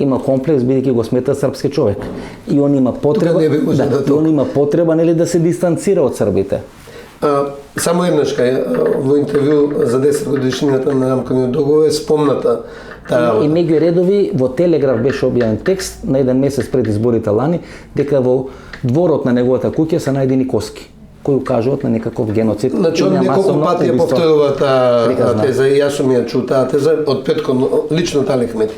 Има комплекс бидејќи го смета српски човек. И он има потреба, и он има потреба нели да се дистанцира од србите. Само еднаш во интервју за 10 годишнината на рамковиот договор е спомната таа. И меѓу редови во Телеграф беше објавен текст на еден месец пред изборите лани дека во дворот на неговата куќа се најдени коски кои укажуваат на некаков геноцид. Значи он неколку пати ја повторува таа теза и јас сум ја чул таа теза од претходно лично Али Ахмети.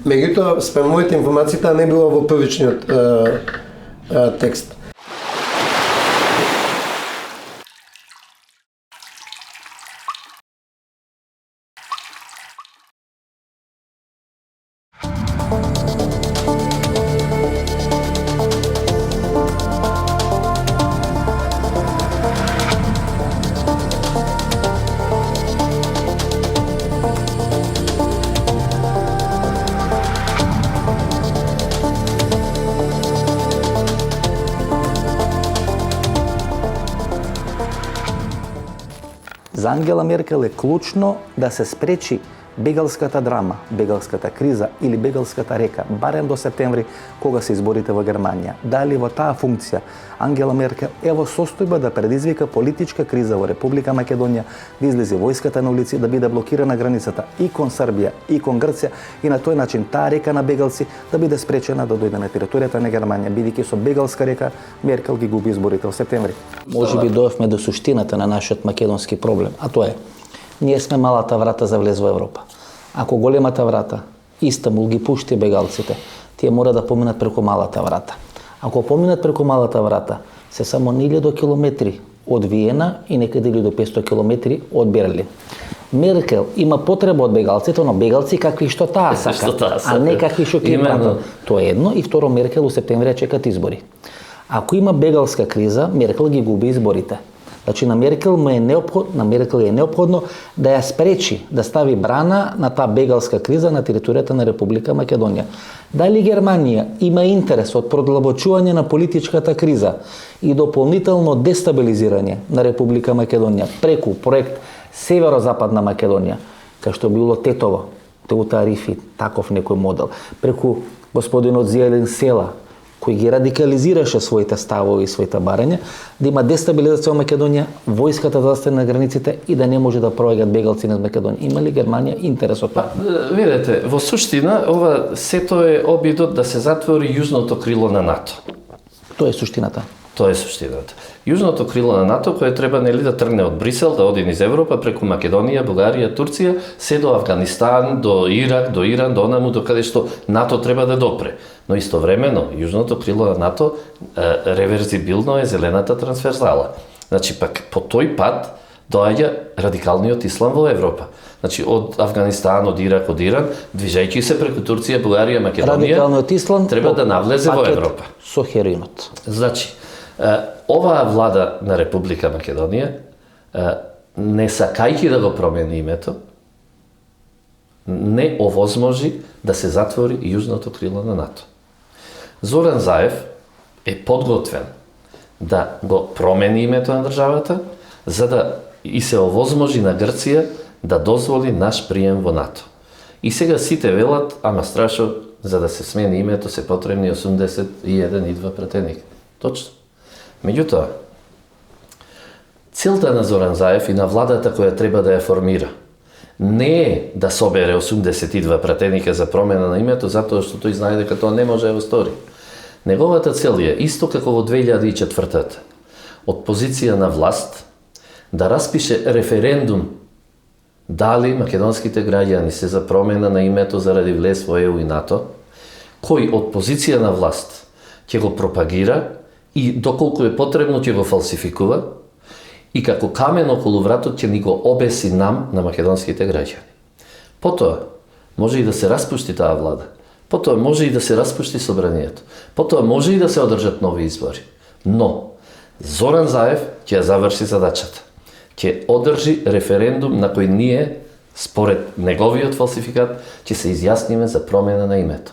Меѓутоа, спрема моите информации, таа не била во првичниот текст. За Ангела Меркел е клучно да се спречи бегалската драма, бегалската криза или бегалската река, барем до септември, кога се изборите во Германија. Дали во таа функција Ангела Меркел е во состојба да предизвика политичка криза во Република Македонија, да излезе војската на улици, да биде блокирана границата и кон Србија и кон Грција и на тој начин таа река на бегалци да биде спречена да дојде на територијата на Германија, бидејќи со бегалска река Меркел ги губи изборите во септември. Можеби дојавме до суштината на нашиот македонски проблем, а тоа е ние сме малата врата за влез во Европа. Ако големата врата, Истанбул, ги пушти бегалците, тие мора да поминат преку малата врата. Ако поминат преку малата врата, се само 1000 километри од Виена и некаде до 500 километри од Берлин. Меркел има потреба од бегалците, но бегалци какви што таа сака, а не какви што ќе пратат. Тоа е едно. И второ, Меркел у септември чекат избори. Ако има бегалска криза, Меркел ги губи изборите. Значи на Меркел е неопходно да ја спречи да стави брана на таа бегалска криза на територијата на Република Македонија. Дали Германија има интерес од продлабочување на политичката криза и дополнително дестабилизирање на Република Македонија преку проект Северозападна Македонија, кај што било Тетово, Теута Арифи, таков некој модел, преку господинот Зијадин Села, кој ги радикализираше своите ставови и своите барања, да има дестабилизација во Македонија, војската да остане на границите и да не може да проаѓаат бегалци на Македонија. Има ли Германија интерес од тоа? Видете, во суштина, ова сето е обидот да се затвори јужното крило на НАТО. Тоа е суштината. Тоа е суштината. Јужното крило на НАТО, кое треба нели да тргне од Брисел, да оди низ Европа, преку Македонија, Бугарија, Турција, се до Афганистан, до Ирак, до Иран, до онаму до каде што НАТО треба да допре. Но истовремено, јужното крило на НАТО реверзибилно е зелената трансферзала. Значи, пак по тој пат доаѓа радикалниот ислам во Европа. Значи, од Афганистан, од Ирак, од Иран, движејќи се преку Турција, Бугарија, Македонија, радикалниот ислам треба да навлезе во Европа. Со хероинот. Значи, оваа влада на Република Македонија, не сакајќи да го промени името, не овозможи да се затвори јужното крило на НАТО. Зоран Заев е подготвен да го промени името на државата, за да и се овозможи на Грција да дозволи наш прием во НАТО. И сега сите велат, ама страшно, за да се смени името се потребни 81 пратеник. Точно. Меѓутоа, целта на Зоран Заев и на владата која треба да ја формира не е да собере 82 пратеника за промена на името, затоа што тој знае дека тоа не може да го стори. Неговата цел е, исто како во 2004 од позиција на власт, да распише референдум дали македонските граѓани се за промена на името заради влез во ЕУ и НАТО, кој од позиција на власт ќе го пропагира и доколку е потребно ќе го фалсификува и како камен околу вратот ќе ни го обеси нам на македонските граѓани. Потоа може и да се распушти таа влада. Потоа може и да се распушти собранието. Потоа може и да се одржат нови избори. Но Зоран Заев ќе ја заврши задачата. Ќе одржи референдум на кој ние, според неговиот фалсификат, ќе се изјасниме за промена на името.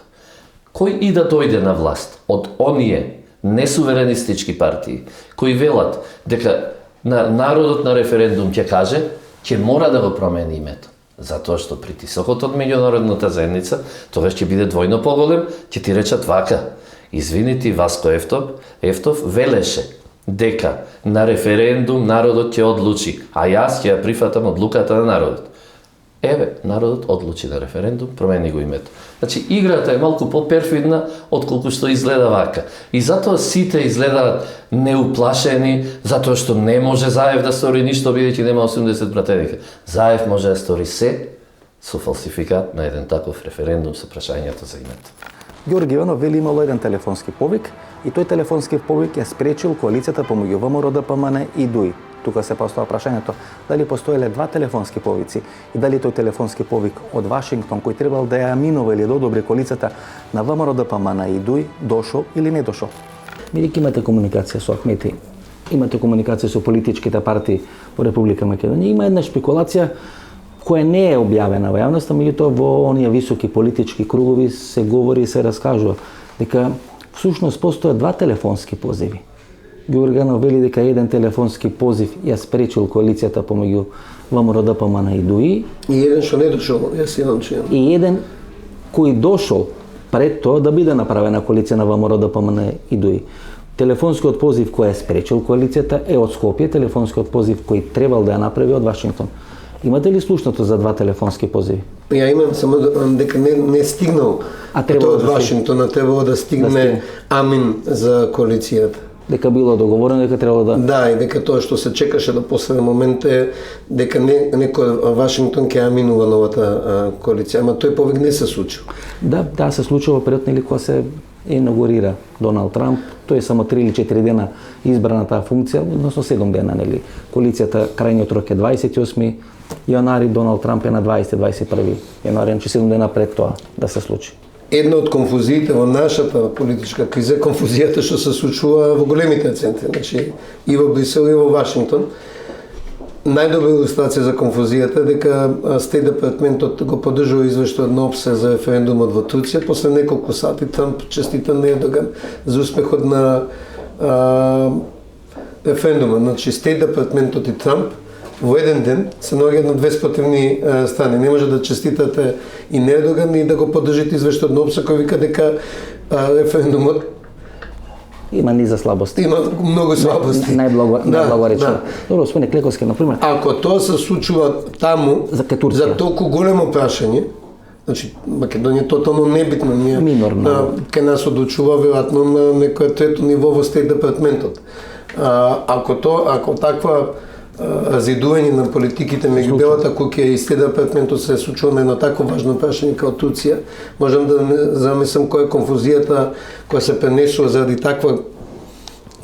Кој и да дојде на власт од оние несуверенистички партии, кои велат дека народот на референдум ќе каже, ќе мора да го промени името. Затоа што притисокот од меѓународната заедница тогаш ќе биде двојно поголем, ќе ти речат вака. Извини ти, Васко Ефтов велеше дека на референдум народот ќе одлучи, а јас ќе ја прифатам одлуката на народот. Еве, народот одлучи на референдум, промени го името. Значи, играта е малку по-перфидна отколку што изгледа вака. И затоа сите изгледаат неуплашени, затоа што не може Заев да стори ништо, бидејќи нема 80 пратеника. Заев може да стори се со фалсификат на еден таков референдум со прашањето за името. Георги Иванов вели имало еден телефонски повик и тој телефонски повик ја спречил коалицијата помеѓу ВМРО, ДПМН и ДУИ. Тука се поставува прашањето дали постоеле два телефонски повици и дали тој телефонски повик од Вашингтон кој требал да ја минува или да одобри коалицијата на ВМРО, ДПМН и ДУИ дошол или не дошол. Бидејќи имате комуникација со Ахмети, имате комуникација со политичките партии во Република Македонија, има една шпекулација која не е објавена во јавноста, меѓутоа во оние високи политички кругови се говори и се раскажува дека всушност постојат два телефонски позиви. Георганов вели дека еден телефонски позив ја спречил коалицијата помеѓу ВМРО, ДПМН и ДУИ. И еден што не дошол, јас имам чујам. И еден кој дошол пред тоа да биде направена коалиција на ВМРО, ДПМН и ДУИ. Телефонскиот позив кој ја спречил коалицијата е од Скопје, телефонскиот позив кој требал да ја направи од Вашингтон. Имате ли слушнато за два телефонски позиви? Ја имам само дека не стигнал тој од Вашингтон, а требало да стигне Амин за коалицијата. Дека било договорено дека требало да... Да, и дека тоа што се чекаше до последен момент е дека некој Вашингтон ќе аминува новата коалиција, ама тој повик не се случил. Да, се случува период нели кога се инаугурира Доналд Трамп, тој е само 3 или 4 дена избрана таа функција, односно 7 дена, нели. Коалицијата крајниот рок е 28 јануари, Доналд Трамп е на 20-21 јануари, значи 7 дена пред тоа да се случи. Една од конфузиите во нашата политичка криза е конфузијата што се случува во големите центри, значи и во Брисел и во Вашингтон. Најдобра илустрација за конфузијата е дека Стејт департментот го поддржува извештајот на ОПСЕ за референдумот во Турција. После неколку сати Трамп честита на Ердоган за успехот на референдумот. Значи Стејт департментот и Трамп во еден ден се наоѓаат на две спротивни страни. Не може да честитате и на Ердоган и да го поддржите извештајот на ОПСЕ кој вика дека референдумот има низа слабости. Има многу слабости. Најблаго речено. Добро, господине Клековски, например. Ако тоа се случува таму за толку големо прашање, значи Македонија тотално небитно, ние кај нас одлучува веројатно на некое трето ниво во Стејт департментот. Ако таква разидување на политиките меѓу Белата куќа и Стејт департментот се случува на едно такво важно прашање како Турција, можам да замислам која е конфузијата која се пренесува заради таква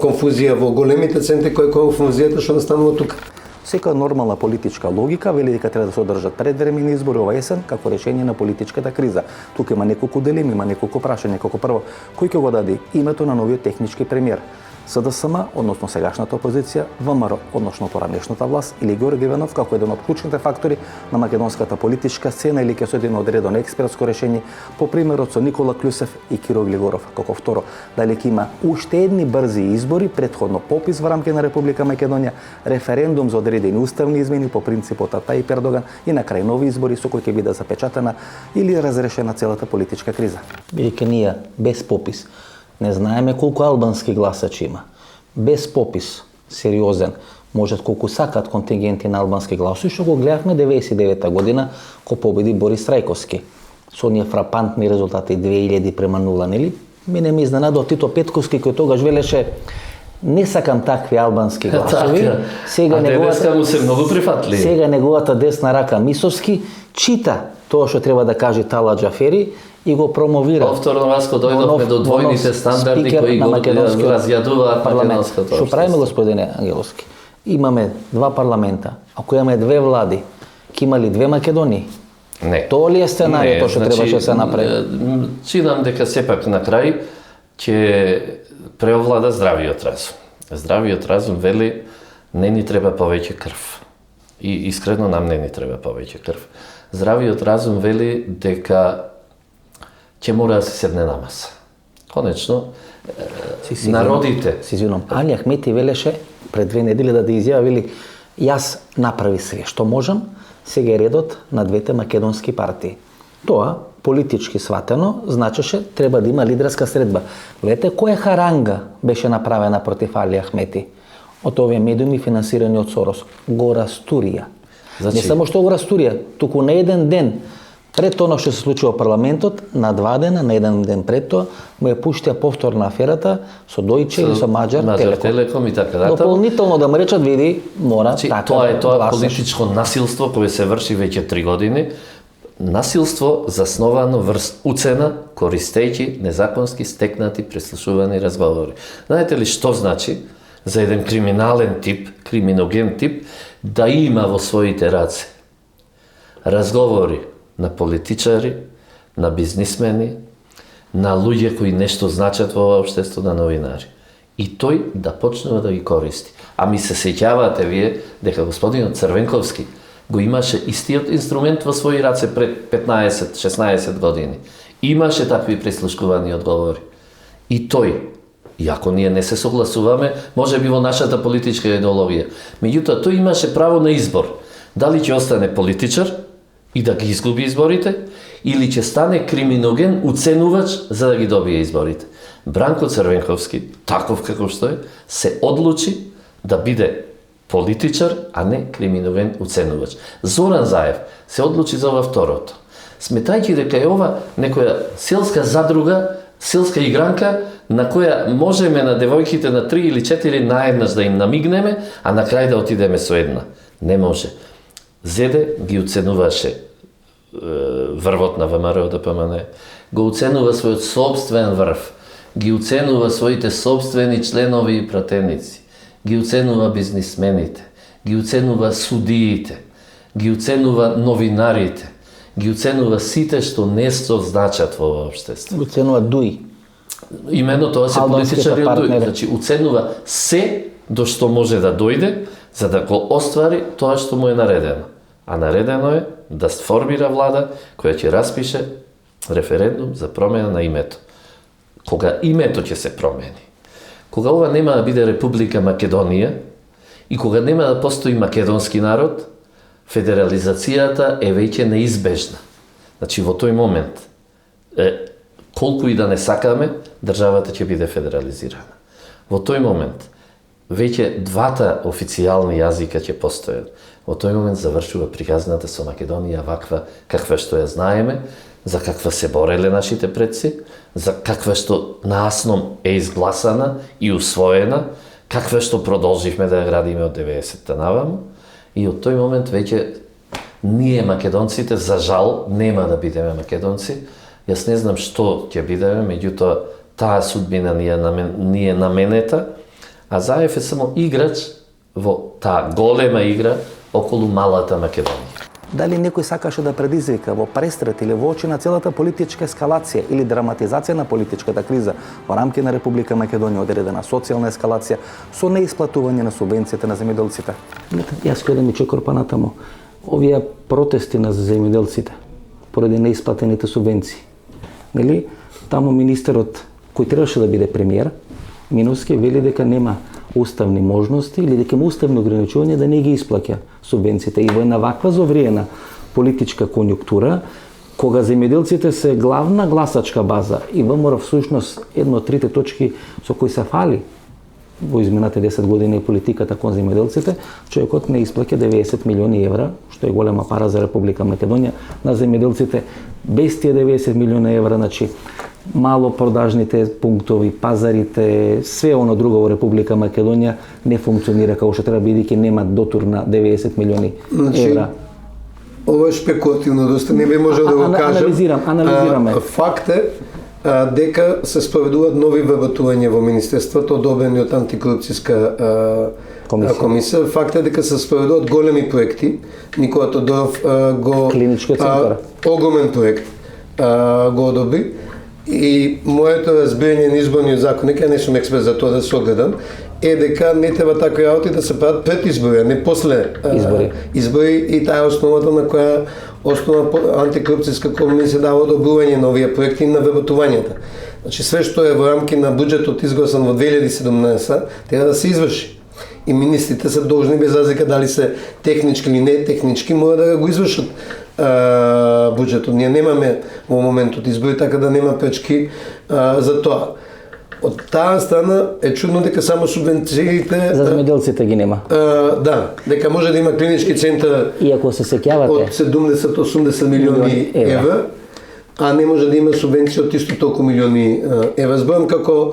конфузија во големите центри, која е конфузијата што настанува тука. Секоја нормална политичка логика вели дека треба да се одржат предвремени избори ова есен како решение на политичката криза. Тука има неколку дилеми, има неколку прашања. Како прво, кој ќе го даде името на новиот технички премиер? СДСМ, односно сегашната опозиција, ВМРО, односно поранешната власт, или Георги Иванов како еден од клучните фактори на македонската политичка сцена, или ќе се един одредено експертско решение по примерот со Никола Клюсев и Киро Глигоров. Како второ, дали ќе има уште едни брзи избори, претходно попис во рамки на Република Македонија, референдум за одредени уставни измени по принципот Тајип Ердоган и на крај нови избори со кои ќе биде запечатена или разрешена целата политичка криза. Бидејќи ние без попис не знаеме колку албански гласачи има. Без попис, сериозен, можат колку сакат контингенти на албански гласови, што го гледавме 99-та година кога победи Борис Трајковски. Со оние фрапантни резултати 2000 према 0, нели? Мене ме изненадал Тито Петковски кој тогаш велеше не сакам такви албански гласови. Сега неговата му се многу прифатли. Сега неговата десна рака Мисовски чита тоа што треба да каже Тала Џафери и го промовира. Повторно Васко дојдовме до двојните стандарди кои го разјадуваат македонското. Што правиме, господине Ангеловски? Имаме два парламента. Ако имаме две влади, ќе има ли две Македонии? Не. Тоа ли е сценарието што требаше да се направи? Чинам дека сепак на крај ќе преовлада здравиот разум. Здравиот разум вели не ни треба повеќе крв. И искрено нам не ни треба повеќе крв. Здравиот разум вели дека ќе мора да се седне на маса. Конечно, народите... Си извинувам. Али Ахмети велеше пред 2 недели да изјави, вели јас направи све што можам, сега е редот на двете македонски партии. Тоа, политички сватено, значеше треба да има лидерска средба. Гледате која харанга беше направена против Али Ахмети од овие медиуми финансирани од Сорос. Го растурија. Значи... Не само што го растурија, туку на еден ден пред тоа што се случи во парламентот, на 2 дена, на еден ден пред тоа, му ја пуштија повторна аферата со Дојче или со Маđar Телеком и така натаму. Дополнително да му речат, види, мора така. Тоа е тоа гласаш. политичко насилство кое се врши веќе 3 години. Насилство засновано врз уцена, користејќи незаконски стекнати преслушувани разговори. Знаете ли што значи за еден криминален тип, криминоген тип, да има во своите раце разговори на политичари, на бизнисмени, на луѓе кои нешто значат во општество, на новинари. И тој да почнува да ги користи. А ми се сеќавате вие дека господинот Црвенковски го имаше истиот инструмент во своји раце пред 15-16 години. Имаше такви преслушкувани одговори. И тој, иако ние не се согласуваме, може би во нашата политичка идеологија, меѓутоа тој имаше право на избор. Дали ќе остане политичар и да ги изгуби изборите, или ќе стане криминоген уценувач за да ги добие изборите. Бранко Црвенковски, таков како што е, се одлучи да биде политичар, а не криминоген уценувач. Зоран Заев се одлучи за ова второто. Сметајќи дека е ова некоја селска задруга, селска игранка, на која можеме на девојките на 3 или 4 наеднаш да им намигнеме, а на крај да отидеме со една. Не може. Зеде ги уценуваше врвот на ВМРО ДПМН, го уценува својот собствен врв, ги уценува своите собствени членови и пратеници, ги уценува бизнисмените, ги уценува судиите, ги уценува новинарите, ги уценува сите што нешто значат во општество. Уценува дуи. Именно тоа се политичари од дуи. Значи, уценува се до што може да дојде, за да го оствари тоа што му е наредено. А наредено е да сформира влада која ќе распише референдум за промена на името. Кога името ќе се промени, кога ова нема да биде Република Македонија и кога нема да постои македонски народ, федерализацијата е веќе неизбежна. Значи, во тој момент, колку и да не сакаме, државата ќе биде федерализирана. Во тој момент, веќе двата официјални јазика ќе постојат. Во тој момент завршува приказната со Македонија ваква каква што ја знаеме, за каква се бореле нашите предци, за каква што наасном е изгласана и усвоена, каква што продолживме да ја градиме од 90-та наваму, и од тој момент веќе ние македонците, за жал, нема да бидеме македонци. Јас не знам што ќе бидеме, меѓутоа таа судбина ни е наменета, а Заев е само играч во таа голема игра околу малата Македонија. Дали некој сакаше да предизвика во престрет или во очи на целата политичка ескалација или драматизација на политичката криза во рамки на Република Македонија одредена социјална ескалација со неисплатување на субвенциите на земјоделците? Јас гледам и чекор понатаму. Овие протести на земјоделците поради неисплатените субвенции. Нели? Таму министерот кој требаше да биде премиер, Миновски, вели дека нема уставни можности или дека има уставни ограничувања да не ги исплаќа субвенциите. И во една ваква зовриена политичка конјунктура, кога земјоделците се главна гласачка база и ВМРО всушност една од трите точки со кои се фали во изминалите 10 години политиката кон земјоделците, човекот не исплаќа 90 милиони евра, што е голема пара за Република Македонија, на земјоделците. Без тие 90 милиони евра, значи мало продажните пунктови, пазарите, све оно друго во Република Македонија не функционира како што треба, бидејќи нема дотур на 90 милиони евра. Ова е шпекулативно, доста не би можел да го кажам. Анализираме. Факт е дека се спроведуваат нови вработувања во Министерството, одобрени од антикорупцијска комисија. Факт е дека се спроведуваат големи проекти. Никола Тодоров го Клиничкиот центар. Огромен проект го одобри. И моето разбирање на изборниот закон, нека не сум експерт за тоа да се огледам, е дека не треба такви работи да се прават пред избори, а не после избори, и таа е основата на која антикорупцијска комисија дава одобрување на овие проекти и на вработувањата. Значи све што е во рамки на буџетот изгласан во 2017 треба да се изврши. И министрите се должни, без разлика дали се технички или не технички, мора да го извршат буџетот. Ние немаме во моментот избори, така да нема пречки за тоа. Од таа страна е чудно дека само субвенциите за земјоделците ги нема. Да, дека може да има клинички центар. И ако се сеќавате од 70-80 милиони евра, а не може да има субвенција од исто толку милиони евра. Зборам како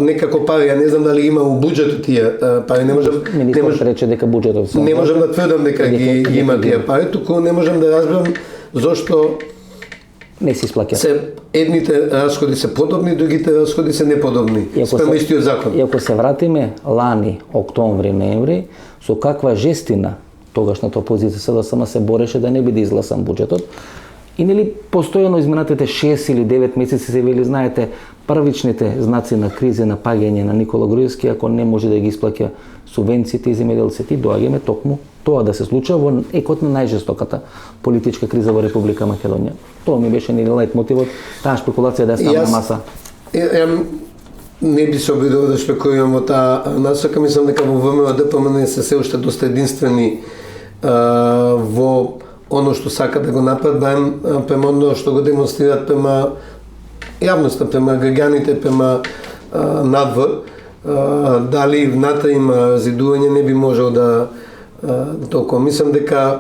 некако пари, ја не знам дали има у буџетот тие пари, не можам рече дека буџетот не можам да тврдам дека ги има тие пари, туку не можам да разберам зошто не се исплаќа. Се едните расходи се подобни, другите расходи се неподобни. Спрема истиот закон. И ако се вратиме лани, октомври, ноември, со каква жестина тогашната опозиција СДСМ се бореше да не биде изгласан буџетот. И нели постојано изминатите 6 или 9 месеци се вели, знаете, првичните знаци на кризи, на паѓање на Никола Груевски, ако не може да ги исплаќа субвенциите и земјоделците, доаѓаме токму тоа да се случува во екот на најжестоката политичка криза во Република Македонија. Тоа ми беше нели лајт мотивот, таа шпекулација да стане на маса. Не би се обидувал да шпекулирам во таа насока, мислам дека во ВМРО ДПМН се уште доста единствени во оно што сака да го направат, према оно што го демонстрират према јавноста, према граѓаните, према надвор. Дали внатре има разидување, не би можел да толкова. Мислам дека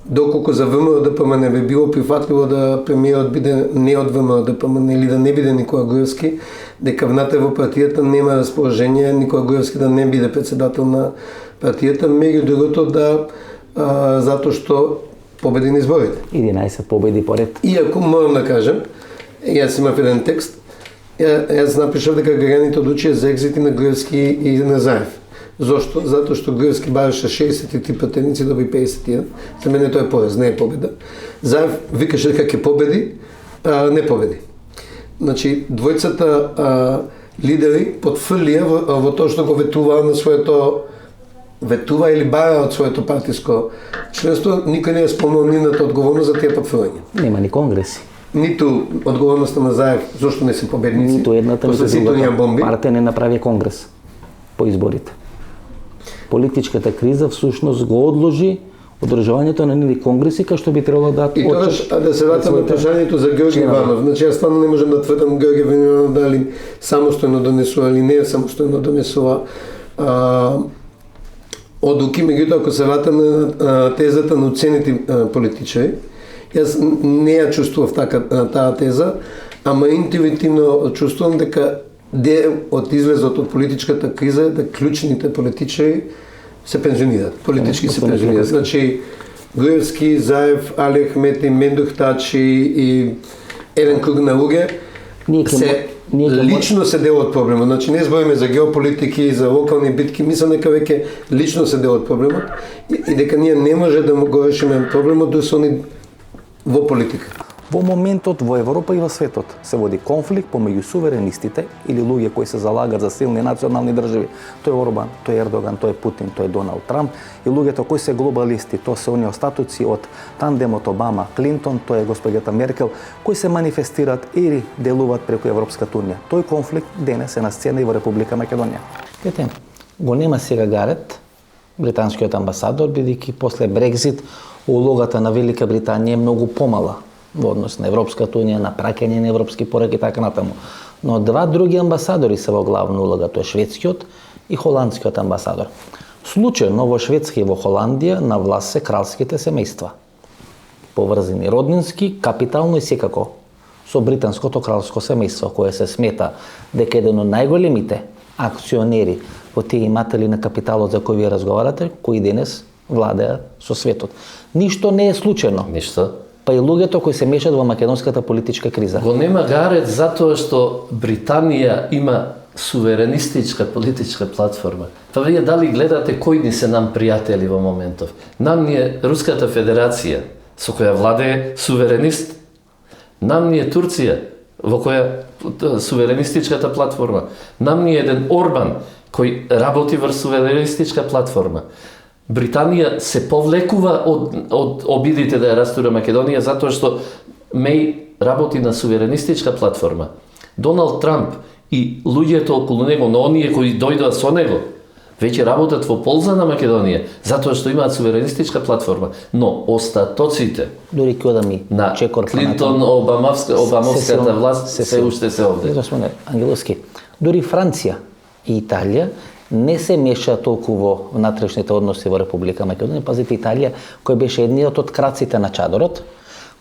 доколку за ВМРО ДПМН би било прифатливо да премиерот биде не од ВМРО ДПМН или да не биде Никола Груевски, дека внатре во партијата нема расположение Никола Груевски да не биде председател на партијата, меѓу другото затоа што победи на изборите. 11 победи поред. Иако морам да кажам, јас имав еден текст, јас напишав дека граѓаните одлучија за екзити на Груевски и на Заев. Зошто? Затоа што Груевски бараше 63 пратеници, доби 51. За мене тоа е пораз, не е победа. Заев викаше дека ќе победи, не победи. Значи, двојцата лидери потврлија во тоа што го ветуваа на своето ветува или бара од своето партиско членство, никој не е спомнал нивната одговорност за тие потврдувања. Нема ни конгреси. Ниту одговорноста на Заев, зошто не се победници. Ниту едната, ниту другата партија не направи конгрес по изборите. Политичката криза всушност го одложи одржувањето на нивни конгреси, кај што би требало да И тоа да се вратам на прашањето за Георги Иванов. Значи, јас стварно не можам да тврдам Георги Иванов дали самостојно донесува или не самостојно донесува одлуки, меѓутоа ако се вратам на тезата на оценети политичари, јас не ја чувствував таа теза, ама интуитивно чувствувам дека дел од излезот од политичката криза е да клучните политичари се пензионираат, политички се пензионираат. Значи, Груевски, Заев, Али Ахмети, Мендух Тачи и еден круг на луѓе лично се дел од проблемот. Значи, не збориме за геополитики, за локални битки, мислам дека веќе лично се дел од проблемот и дека ние не може да го решиме проблемот да се они во политика. Во моментот во Европа и во светот се води конфликт помеѓу суверенистите или луѓе кои се залагат за силни национални држави. Тој е Орбан, тој е Ердоган, тој е Путин, тој е Доналд Трамп и луѓето кои се глобалисти, тоа се оние остатоци од тандемот Обама Клинтон, тоа е госпоѓата Меркел, кои се манифестираат или делуваат преку Европската унија. Тој конфликт денес е на сцена и во Република Македонија. Кете, го нема сега Гарет, британскиот амбасадор, бидејќи после Брекзит улогата на Велика Британија е многу помала во однос на Европската унија, на праќање на европски пораки и така натаму. Но два други амбасадори се во главна улога, тоа е шведскиот и холандскиот амбасадор. Случајно во Шведска и во Холандија на власт се кралските семејства. Поврзани роднински, капитално и секако со британското кралско семејство, кое се смета дека еден од најголемите акционери во тие иматели на капиталот за кои вие разговарате, кои денес владеа со светот. Ништо не е случајно. Ништо. Па и луѓето кои се мешат во македонската политичка криза. Го нема гарет затоа што Британија има суверенистичка политичка платформа. Па вие дали гледате кои ни се нам пријатели во моментов? Нам ни е Руската Федерација, со која владее суверенист. Нам ни е Турција, во која суверенистичката платформа. Нам ни е еден Орбан, кој работи врз суверенистичка платформа. Британија се повлекува од обидите да ја растура Македонија затоа што Меј работи на суверенистичка платформа. Доналд Трамп и луѓето околу него, но оние кои дојдоа со него, веќе работат во полза на Македонија, затоа што имаат суверенистичка платформа. Но остатоците Дури ќе одам и на чекор Клинтон, Обамовската власт се уште се овде. Ангеловски. Дури Франција и Италија не се меша толку во внатрешните односи во Република Македонија. Пазите, Италија, кој беше едниот од краците на чадорот,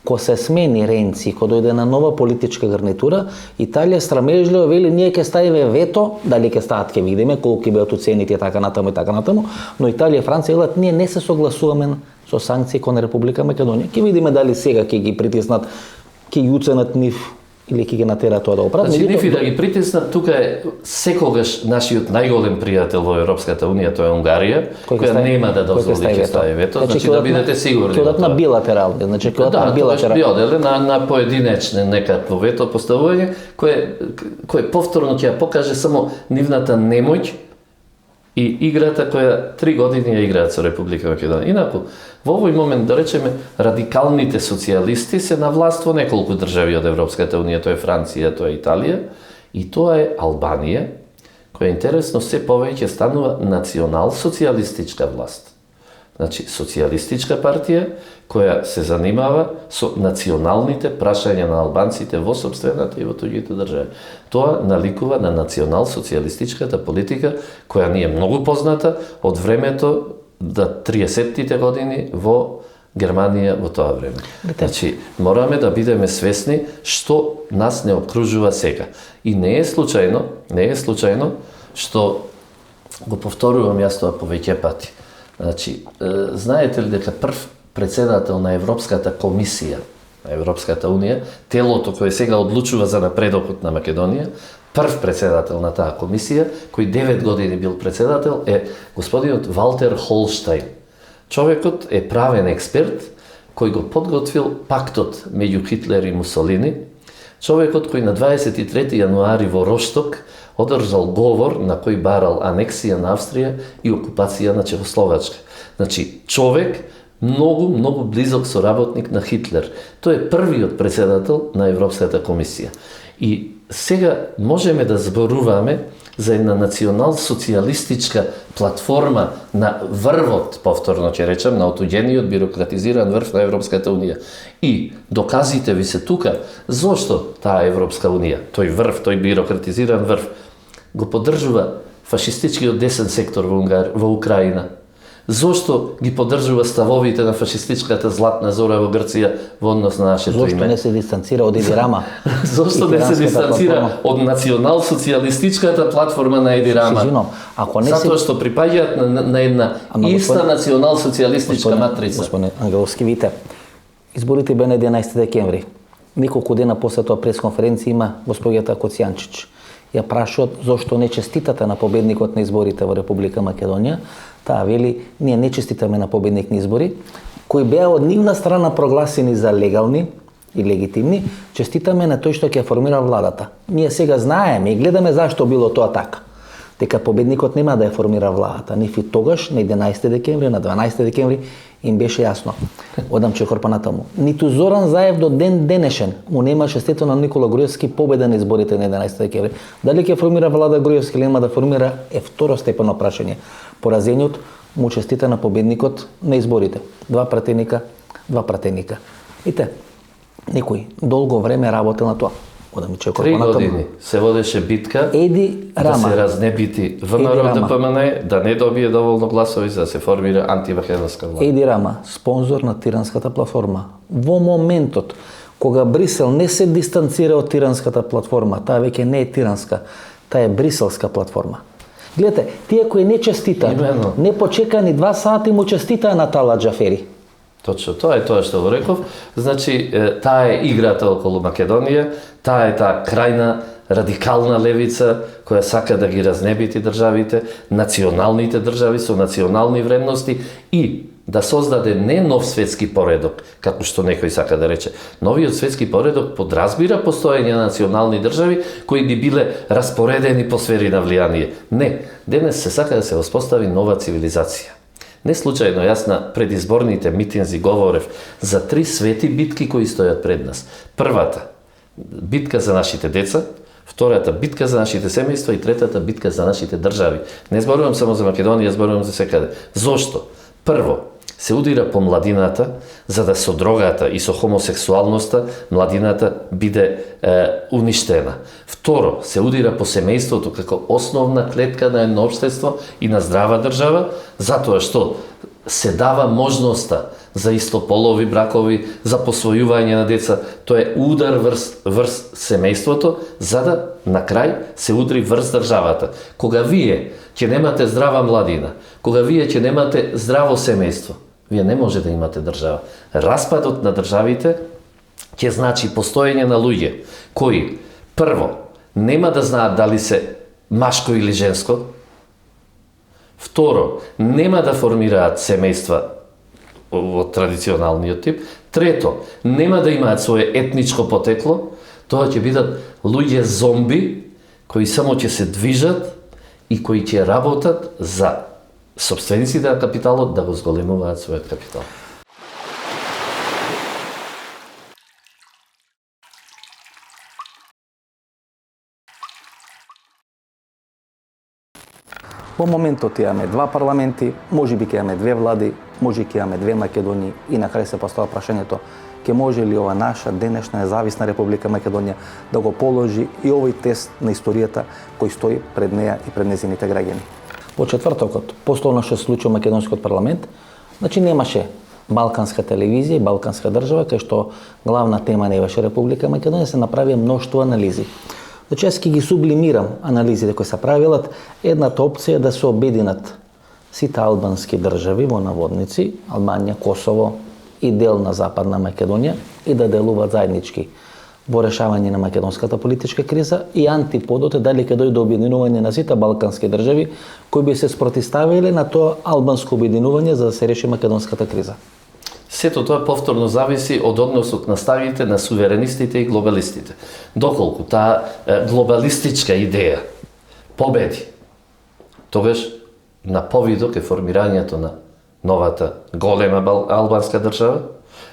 ко се смени Ренци, ко дојде на нова политичка гарнитура, Италија страмежливо вели ние ќе ставиме вето, дали ќе стават ќе видиме колку ќе бидат уцените така натаму и така натаму, но Италија и Франција велат ние не се согласуваме со санкции кон Република Македонија. Ќе видиме дали сега ќе ги притиснат, ќе ги уценат нив или ќе ги натераат тоа да го прават. Значи, ниф и да ги притиснат, тука е секогаш нашиот најголем пријател во Европската Унија, тоа е Унгарија, која нема да дозволи ќе стави вето, значи да бидете сигурни. Ќе одат на билатерални, значи ќе одат на билатерални. Да, тоа ќе на поединечни некакво вето поставување, кое повторно ќе ја покаже само нивната немоќ и играта која 3 години ја играат со Република Македонија. Инаку, во овој момент, да речеме, радикалните социјалисти се на власт во неколку држави од Европската Унија, тоа е Франција, тоа е Италија, и тоа е Албанија, која интересно се повеќе станува национал-социјалистичка власт. Значи, социјалистичка партија која се занимава со националните прашања на албанците во сопствената и во туѓите држави. Тоа наликува на национал-социјалистичката политика која ни е многу позната од времето до 30-тите години во Германија во тоа време. Значи, мораме да бидеме свесни што нас не окружува сега. И не е случајно што го повторувам јас тоа повеќе пати. Значи, знаете ли дека прв председател на Европската комисија, на Европската Унија, телото кое сега одлучува за напредокот на Македонија, прв председател на таа комисија, кој 9 години бил председател, е господинот Валтер Холштајн. Човекот е правен експерт, кој го подготвил пактот меѓу Хитлер и Мусолини, човекот кој на 23 јануари во Рошток одржал говор на кој барал анексија на Австрија и окупација на Чехословачка. Значи, човек многу близок соработник на Хитлер. Тој е првиот председател на Европската комисија. И сега можеме да зборуваме за една национал-социјалистичка платформа на врвот, повторно ќе речем, на отуѓениот бирократизиран врв на Европската Унија. И доказите ви се тука, зошто таа Европска Унија, тој врв, тој бирократизиран врв, го поддржува фашистичкиот десен сектор во Украина. Зошто ги поддржува ставовите на фашистичката златна зора во Грција во однос на нашето име? Зошто не се дистанцира од Еди Рама? Зошто не се дистанцира од национал-социјалистичката платформа на Еди Рама? Затоа што припаѓаат на една иста национал-социјалистичка матрица. Господине Ангеловски, видите, изборите беа на 11 декември. Неколку дена после тоа пресконференција има господјата Коцијанчич. Ја прашуват зошто не честитате на победникот на изборите во Република Македонија. Таа вели, ние не честитаме на победник на избори, кои беа од нивна страна прогласени за легални и легитимни, честитаме на тој што ќе формира владата. Ние сега знаеме и гледаме зашто било тоа така. Дека победникот нема да ја формира владата. Ниф и тогаш, на 11 декември, на 12 декември, им беше јасно. Одам чекор понатаму. Ниту Зоран Заев до ден денешен му нема честито на Никола Груевски победа на изборите на 11 декември. Дали ќе формира влада Груевски или нема да формира е второстепено прашање. Поразениот му честита на победникот на изборите. Два пратеника. Ите, некој долго време работел на тоа. Ода ми чекор 3 понатаму. години се водеше битка Еди да Рама. се разнебити ВМРО ДПМН, да не добие доволно гласови за да се формира антимакедонска влада. Еди Рама, спонзор на тиранската платформа. Во моментот кога Брисел не се дистанцира од тиранската платформа, таа веќе не е тиранска, таа е бриселска платформа. Гледате, тие кои не честитаат, Именно. не почека ни 2 сати му честитаа на Талат Джафери. Точно, тоа е тоа што го реков. Значи, таа е играта околу Македонија, таа е таа крајна радикална левица која сака да ги разнебити државите, националните држави со национални вредности и да создаде не нов светски поредок, како што некој сака да рече. Новиот светски поредок подразбира постоење на национални држави кои би биле распоредени по сфери на влијание. Не, денес се сака да се воспостави нова цивилизација. Не случајно јас на предизборните митинзи говорев за 3 свети битки кои стојат пред нас. Првата, битка за нашите деца, втората, битка за нашите семејства и третата, битка за нашите држави. Не зборувам само за Македонија, зборувам за секаде. Зошто? Прво, се удира по младината, за да со дрогата и со хомосексуалноста младината биде уништена. Второ, се удира по семејството како основна клетка на едно општество и на здрава држава, затоа што се дава можноста за истополови бракови, за посвојување на деца. Тоа е удар врз семејството, за да на крај се удри врз државата. Кога вие ќе немате здрава младина, кога вие ќе немате здраво семејство, вие не може да имате држава. Распадот на државите ќе значи постоење на луѓе кои прво нема да знаат дали се машко или женско, второ нема да формираат семејства од традиционалниот тип, трето нема да имаат свое етничко потекло, тоа ќе бидат луѓе зомби кои само ќе се движат и кои ќе работат за собствениците на капиталот да го зголемуваат својот капитал. Во моментот имаме 2 парламенти, можеби ќе имаме 2 влади, може ќе имаме 2 Македонии и на крај се поставува прашањето ќе може ли ова наша денешна независна Република Македонија да го положи и овој тест на историјата кој стои пред неја и пред незините граѓани. Во четвртокот, повторно што се случи во македонскиот парламент, значи немаше балканска телевизија и балканска држава, кај што главна тема не беше Република Македонија, се направија мноштво анализи. Значи јас ќе ги сублимирам анализите кои се правилат. Едната опција е да се обединат сите албански држави во наводници, Албанија, Косово и дел на Западна Македонија и да делуваат заеднички во решавање на македонската политичка криза и антиподот е дали ќе дојде до обединување на сите балкански држави кои би се спротивставиле на тоа албанско обединување за да се реши македонската криза. Сето тоа повторно зависи од односот на ставите на суверенистите и глобалистите. Доколку таа глобалистичка идеја победи, тогаш на повидок е формирањето на новата голема албанска држава,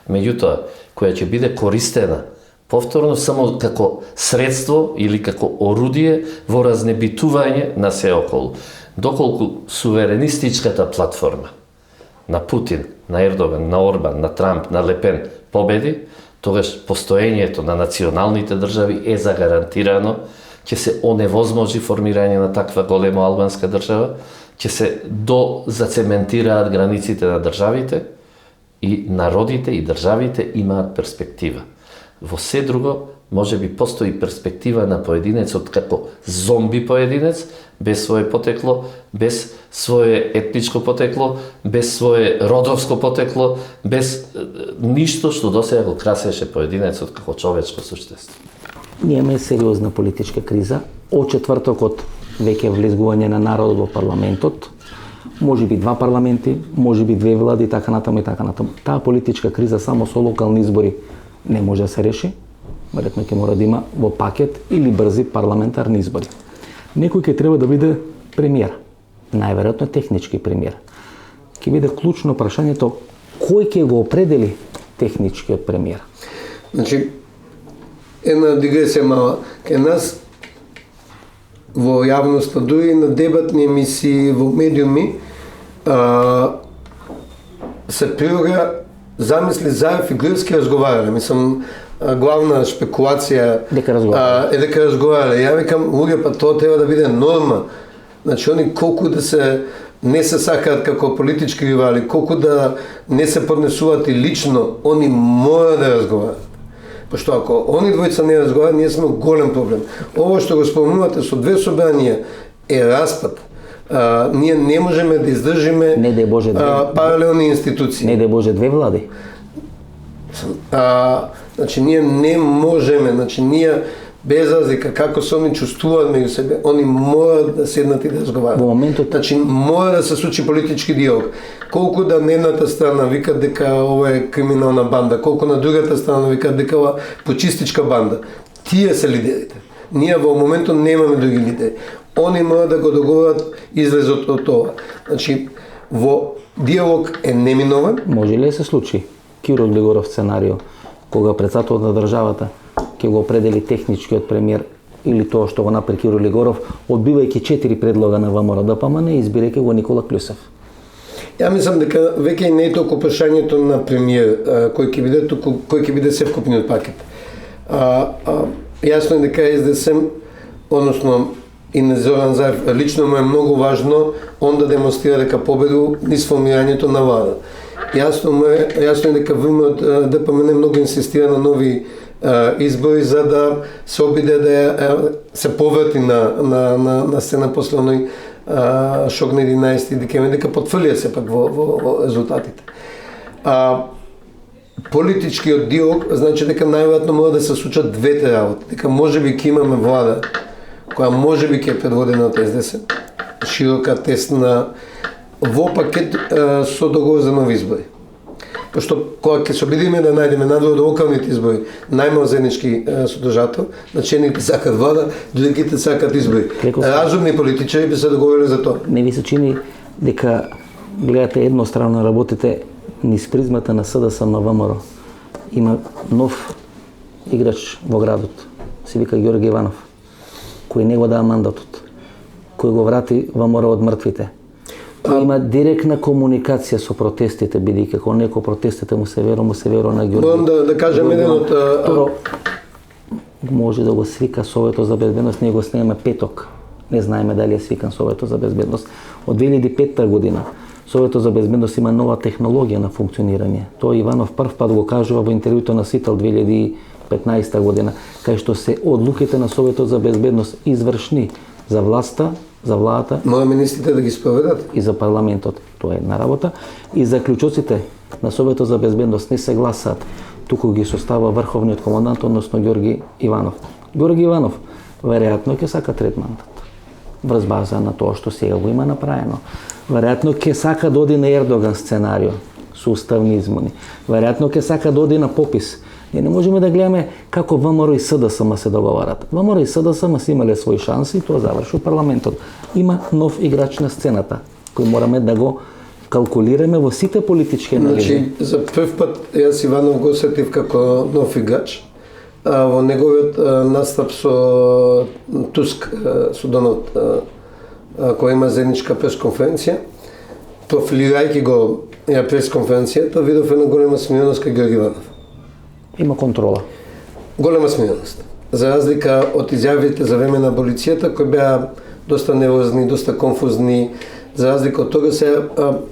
меѓутоа која ќе биде користена повторно само како средство или како орудие во разнебитување на се околу. Доколку суверенистичката платформа на Путин, на Ердоган, на Орбан, на Трамп, на Лепен победи, тогаш постоењето на националните држави е загарантирано, ќе се оневозможи формирање на таква голема албанска држава, ќе се зацементираат границите на државите и народите и државите имаат перспектива. Во се друго, може би постои перспектива на поединецот како зомби поединец, без свое потекло, без свое етничко потекло, без свое родовско потекло, без ништо што досега го красеше поединецот како човечко суштество. Ние имаме сериозна политичка криза. Од четвртокот веќе влезгување на народот во парламентот, може би 2 парламенти, може би 2 влади, така натаму и така натаму. Таа политичка криза само со локални избори не може да се реши. Веројатно ќе мора да има во пакет или брзи парламентарни избори. Некој ќе треба да биде премиер, најверојатно технички премиер. Ќе биде клучно прашањето кој ќе го определи техничкиот премиер. Значи, една дигресија мала. Кај нас во јавноста, дури на дебатни емисии во медиуми, се приога замисли Заев и Гревски разговарале. Мислам, главна шпекулација Дека разговарале. дека разговарале. Ја викам, луѓе, па тоа треба да биде норма. Значи, они колку да се не се сакаат како политички ривали, колку да не се поднесуваат и лично, они мора да разговарат. Пошто ако они двојца не разговарат, ние сме голем проблем. Ово што го спомнувате со две собранија е распад. Ние не можеме да издржиме Не дај Боже паралелни институции. Не дај Боже две влади. Значи, ние не можеме, значи, ние без разлика како се они чувствуваат меѓу себе, они мораат да седнат и да разговарат. Во моментот Значи, мора да се случи политички диалог. Колку да на едната страна викат дека ова е криминална банда, колку на другата страна викат дека ова почистичка банда, тие се лидерите. Ние во моментот немаме други лидери. Они мора да го договорат излезот од тоа. Значи, во диалог е неминовен. може ли да се случи Киро Глигоров сценарио, кога председателот на државата ќе го определи техничкиот премиер или тоа што го направи Киро Глигоров, одбивајќи 4 предлога на ВМРО ДПМН и избирајќи го Никола Клюсев? Ја мислам дека веќе не е толку прашањето на премиер кој ќе биде, туку кој ќе биде севкупниот пакет. Јасно е дека СДСМ, односно и на Зоран Заев, лично му е многу важно он да демонстрира дека победу низ формирањето на влада. Јасно е дека ВМРО ДПМН многу инсистира на нови избори за да се обиде да се поврати на сцена после оној шок на 11 декември, дека потврдија сепак во резултатите. Политичкиот диалог значи дека најверојатно мора да се случат двете работи, дека можеби ќе имаме влада која можеби ќе е предводена од СДС, широка, тесна, во пакет со договор за нови избори. Пошто кога ќе се обидиме да најдеме надвор од локалните избори најмал заеднички содржател, значи едните сакат влада, другите сакат избори. Разумни политичари би се договориле за тоа. Не ви се чини дека гледате едностранно работите низ призмата на СДС на ВМРО? Има нов играч во градот, се вика Ѓорги Иванов, кој не го дава мандатот, кој го врати ВМРО од мртвите. Кој има директна комуникација со протестите, бидејќи кога некој протестите му се верува на Ѓорги. Можам да кажем еден од може да го свика Советот за безбедност, ние го снемаме петок. Не знаеме дали е свикан Советот за безбедност. Од 2005 година Советот за безбедност има нова технологија на функционирање. Тоа Иванов прв пат го кажува во интервјуто на Сител 2015 година, кај што се одлуките на Советот за безбедност извршни за власта, за владата, мора министрите да ги спроведат и за парламентот. Тоа е една работа. И заклучоците на Советот за безбедност не се гласаат, туку ги состава врховниот командант, односно Ѓорги Иванов. Ѓорги Иванов веројатно ќе сака трет мандат врз база на тоа што сега го има направено. Веројатно ќе сака да оди на Ердоган сценарио со уставни измени. Веројатно ќе сака да оди на попис. Ние не можеме да гледаме како ВМРО и СДСМ се договарат. ВМРО и СДСМ се имале свои шанси и тоа заврши у парламентот. Има нов играч на сцената, кој мораме да го калкулираме во сите политички анализи. Значи, за прв пат јас Иванов го сетив како нов играч. Во неговиот настап со Туск, со Доналд, која има заедничка пресконференција, профилирајќи го пресконференцијата, видов една голема смиреност кај Ѓорги Иванов. Има контрола. Голема смиреност. За разлика од изјавите за време на аболицијата, кои беа доста невозни, доста конфузни, за разлика од тога се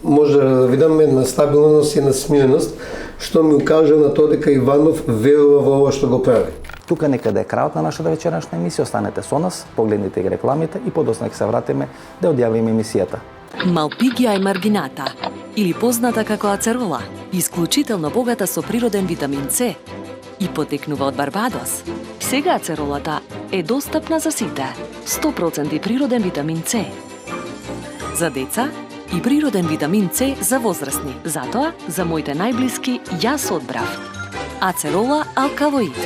може да видиме една стабилност и една смиреност, што ми укажа на тоа дека Иванов верува во ова што го прави. Тука некаде е крајот на нашата вечерашна емисија. Останете со нас, погледнете ги рекламите и подоцна ќе се вратиме да одјавиме емисијата. Малпигија е маргината, или позната како ацерола, исклучително богата со природен витамин С и потекнува од Барбадос. Сега ацеролата е достапна за сите. 100% природен витамин С. За деца и природен витамин С за возрастни. Затоа, за моите најблиски, јас одбрав. Ацерола алкалоид.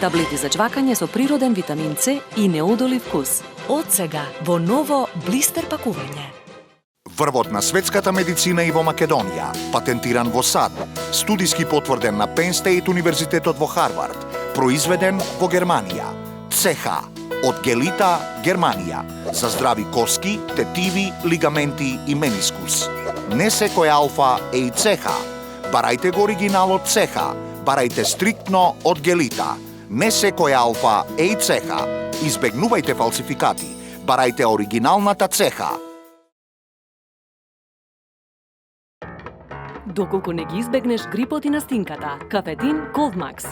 Таблети за чвакање со природен витамин С и неодолив вкус. Од сега во ново блистер пакување. Врвот на светската медицина и во Македонија, патентиран во САД, студиски потврден на Penn State Универзитетот во Харвард, произведен во Германија. ЦЕХА од Гелита, Германија, за здрави коски, тетиви, лигаменти и менискус. Не секој алфа е и ЦЕХА. Барајте го оригиналот ЦЕХА, Барајте стриктно од гелита. Не секој алфа е и цеха. Избегнувајте фалсификати. Барајте оригиналната цеха. Доколку не ги избегнеш грипот и настинката, кафетин Coldmax.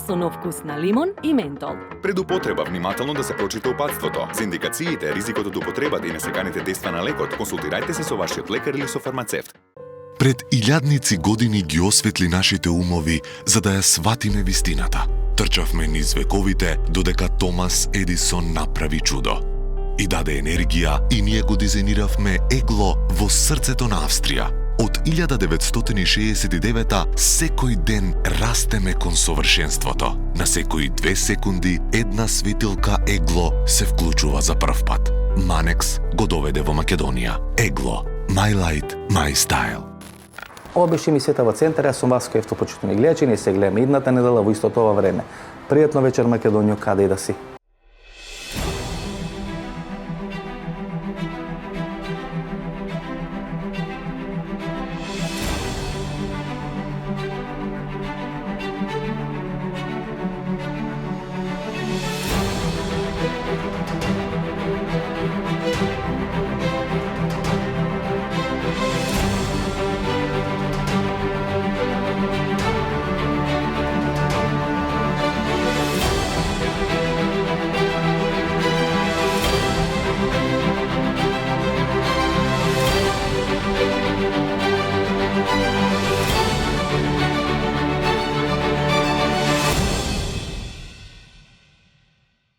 Со нов вкус на лимон и ментол. Пред употреба внимателно да се прочита упатството. За индикациите, ризикот од употребата и несеканите дејства на лекот, консултирајте се со вашиот лекар или со фармацевт. Пред илјадници години ги осветли нашите умови за да ја сватиме вистината. Трчавме низ вековите додека Томас Едисон направи чудо. И даде енергија и ние го дизајниравме егло во срцето на Австрија. Од 1969 секој ден растеме кон совршенството. На секои 2 секунди една светилка егло се вклучува за прв пат. Манекс го доведе во Македонија. Егло. My light, my style. Ова беше емисијата во Центар, јас сум Васко Евто, почитувани гледачи, ние се гледаме идната недела во истото ова време. Пријатно вечер Македонијо, каде и да си.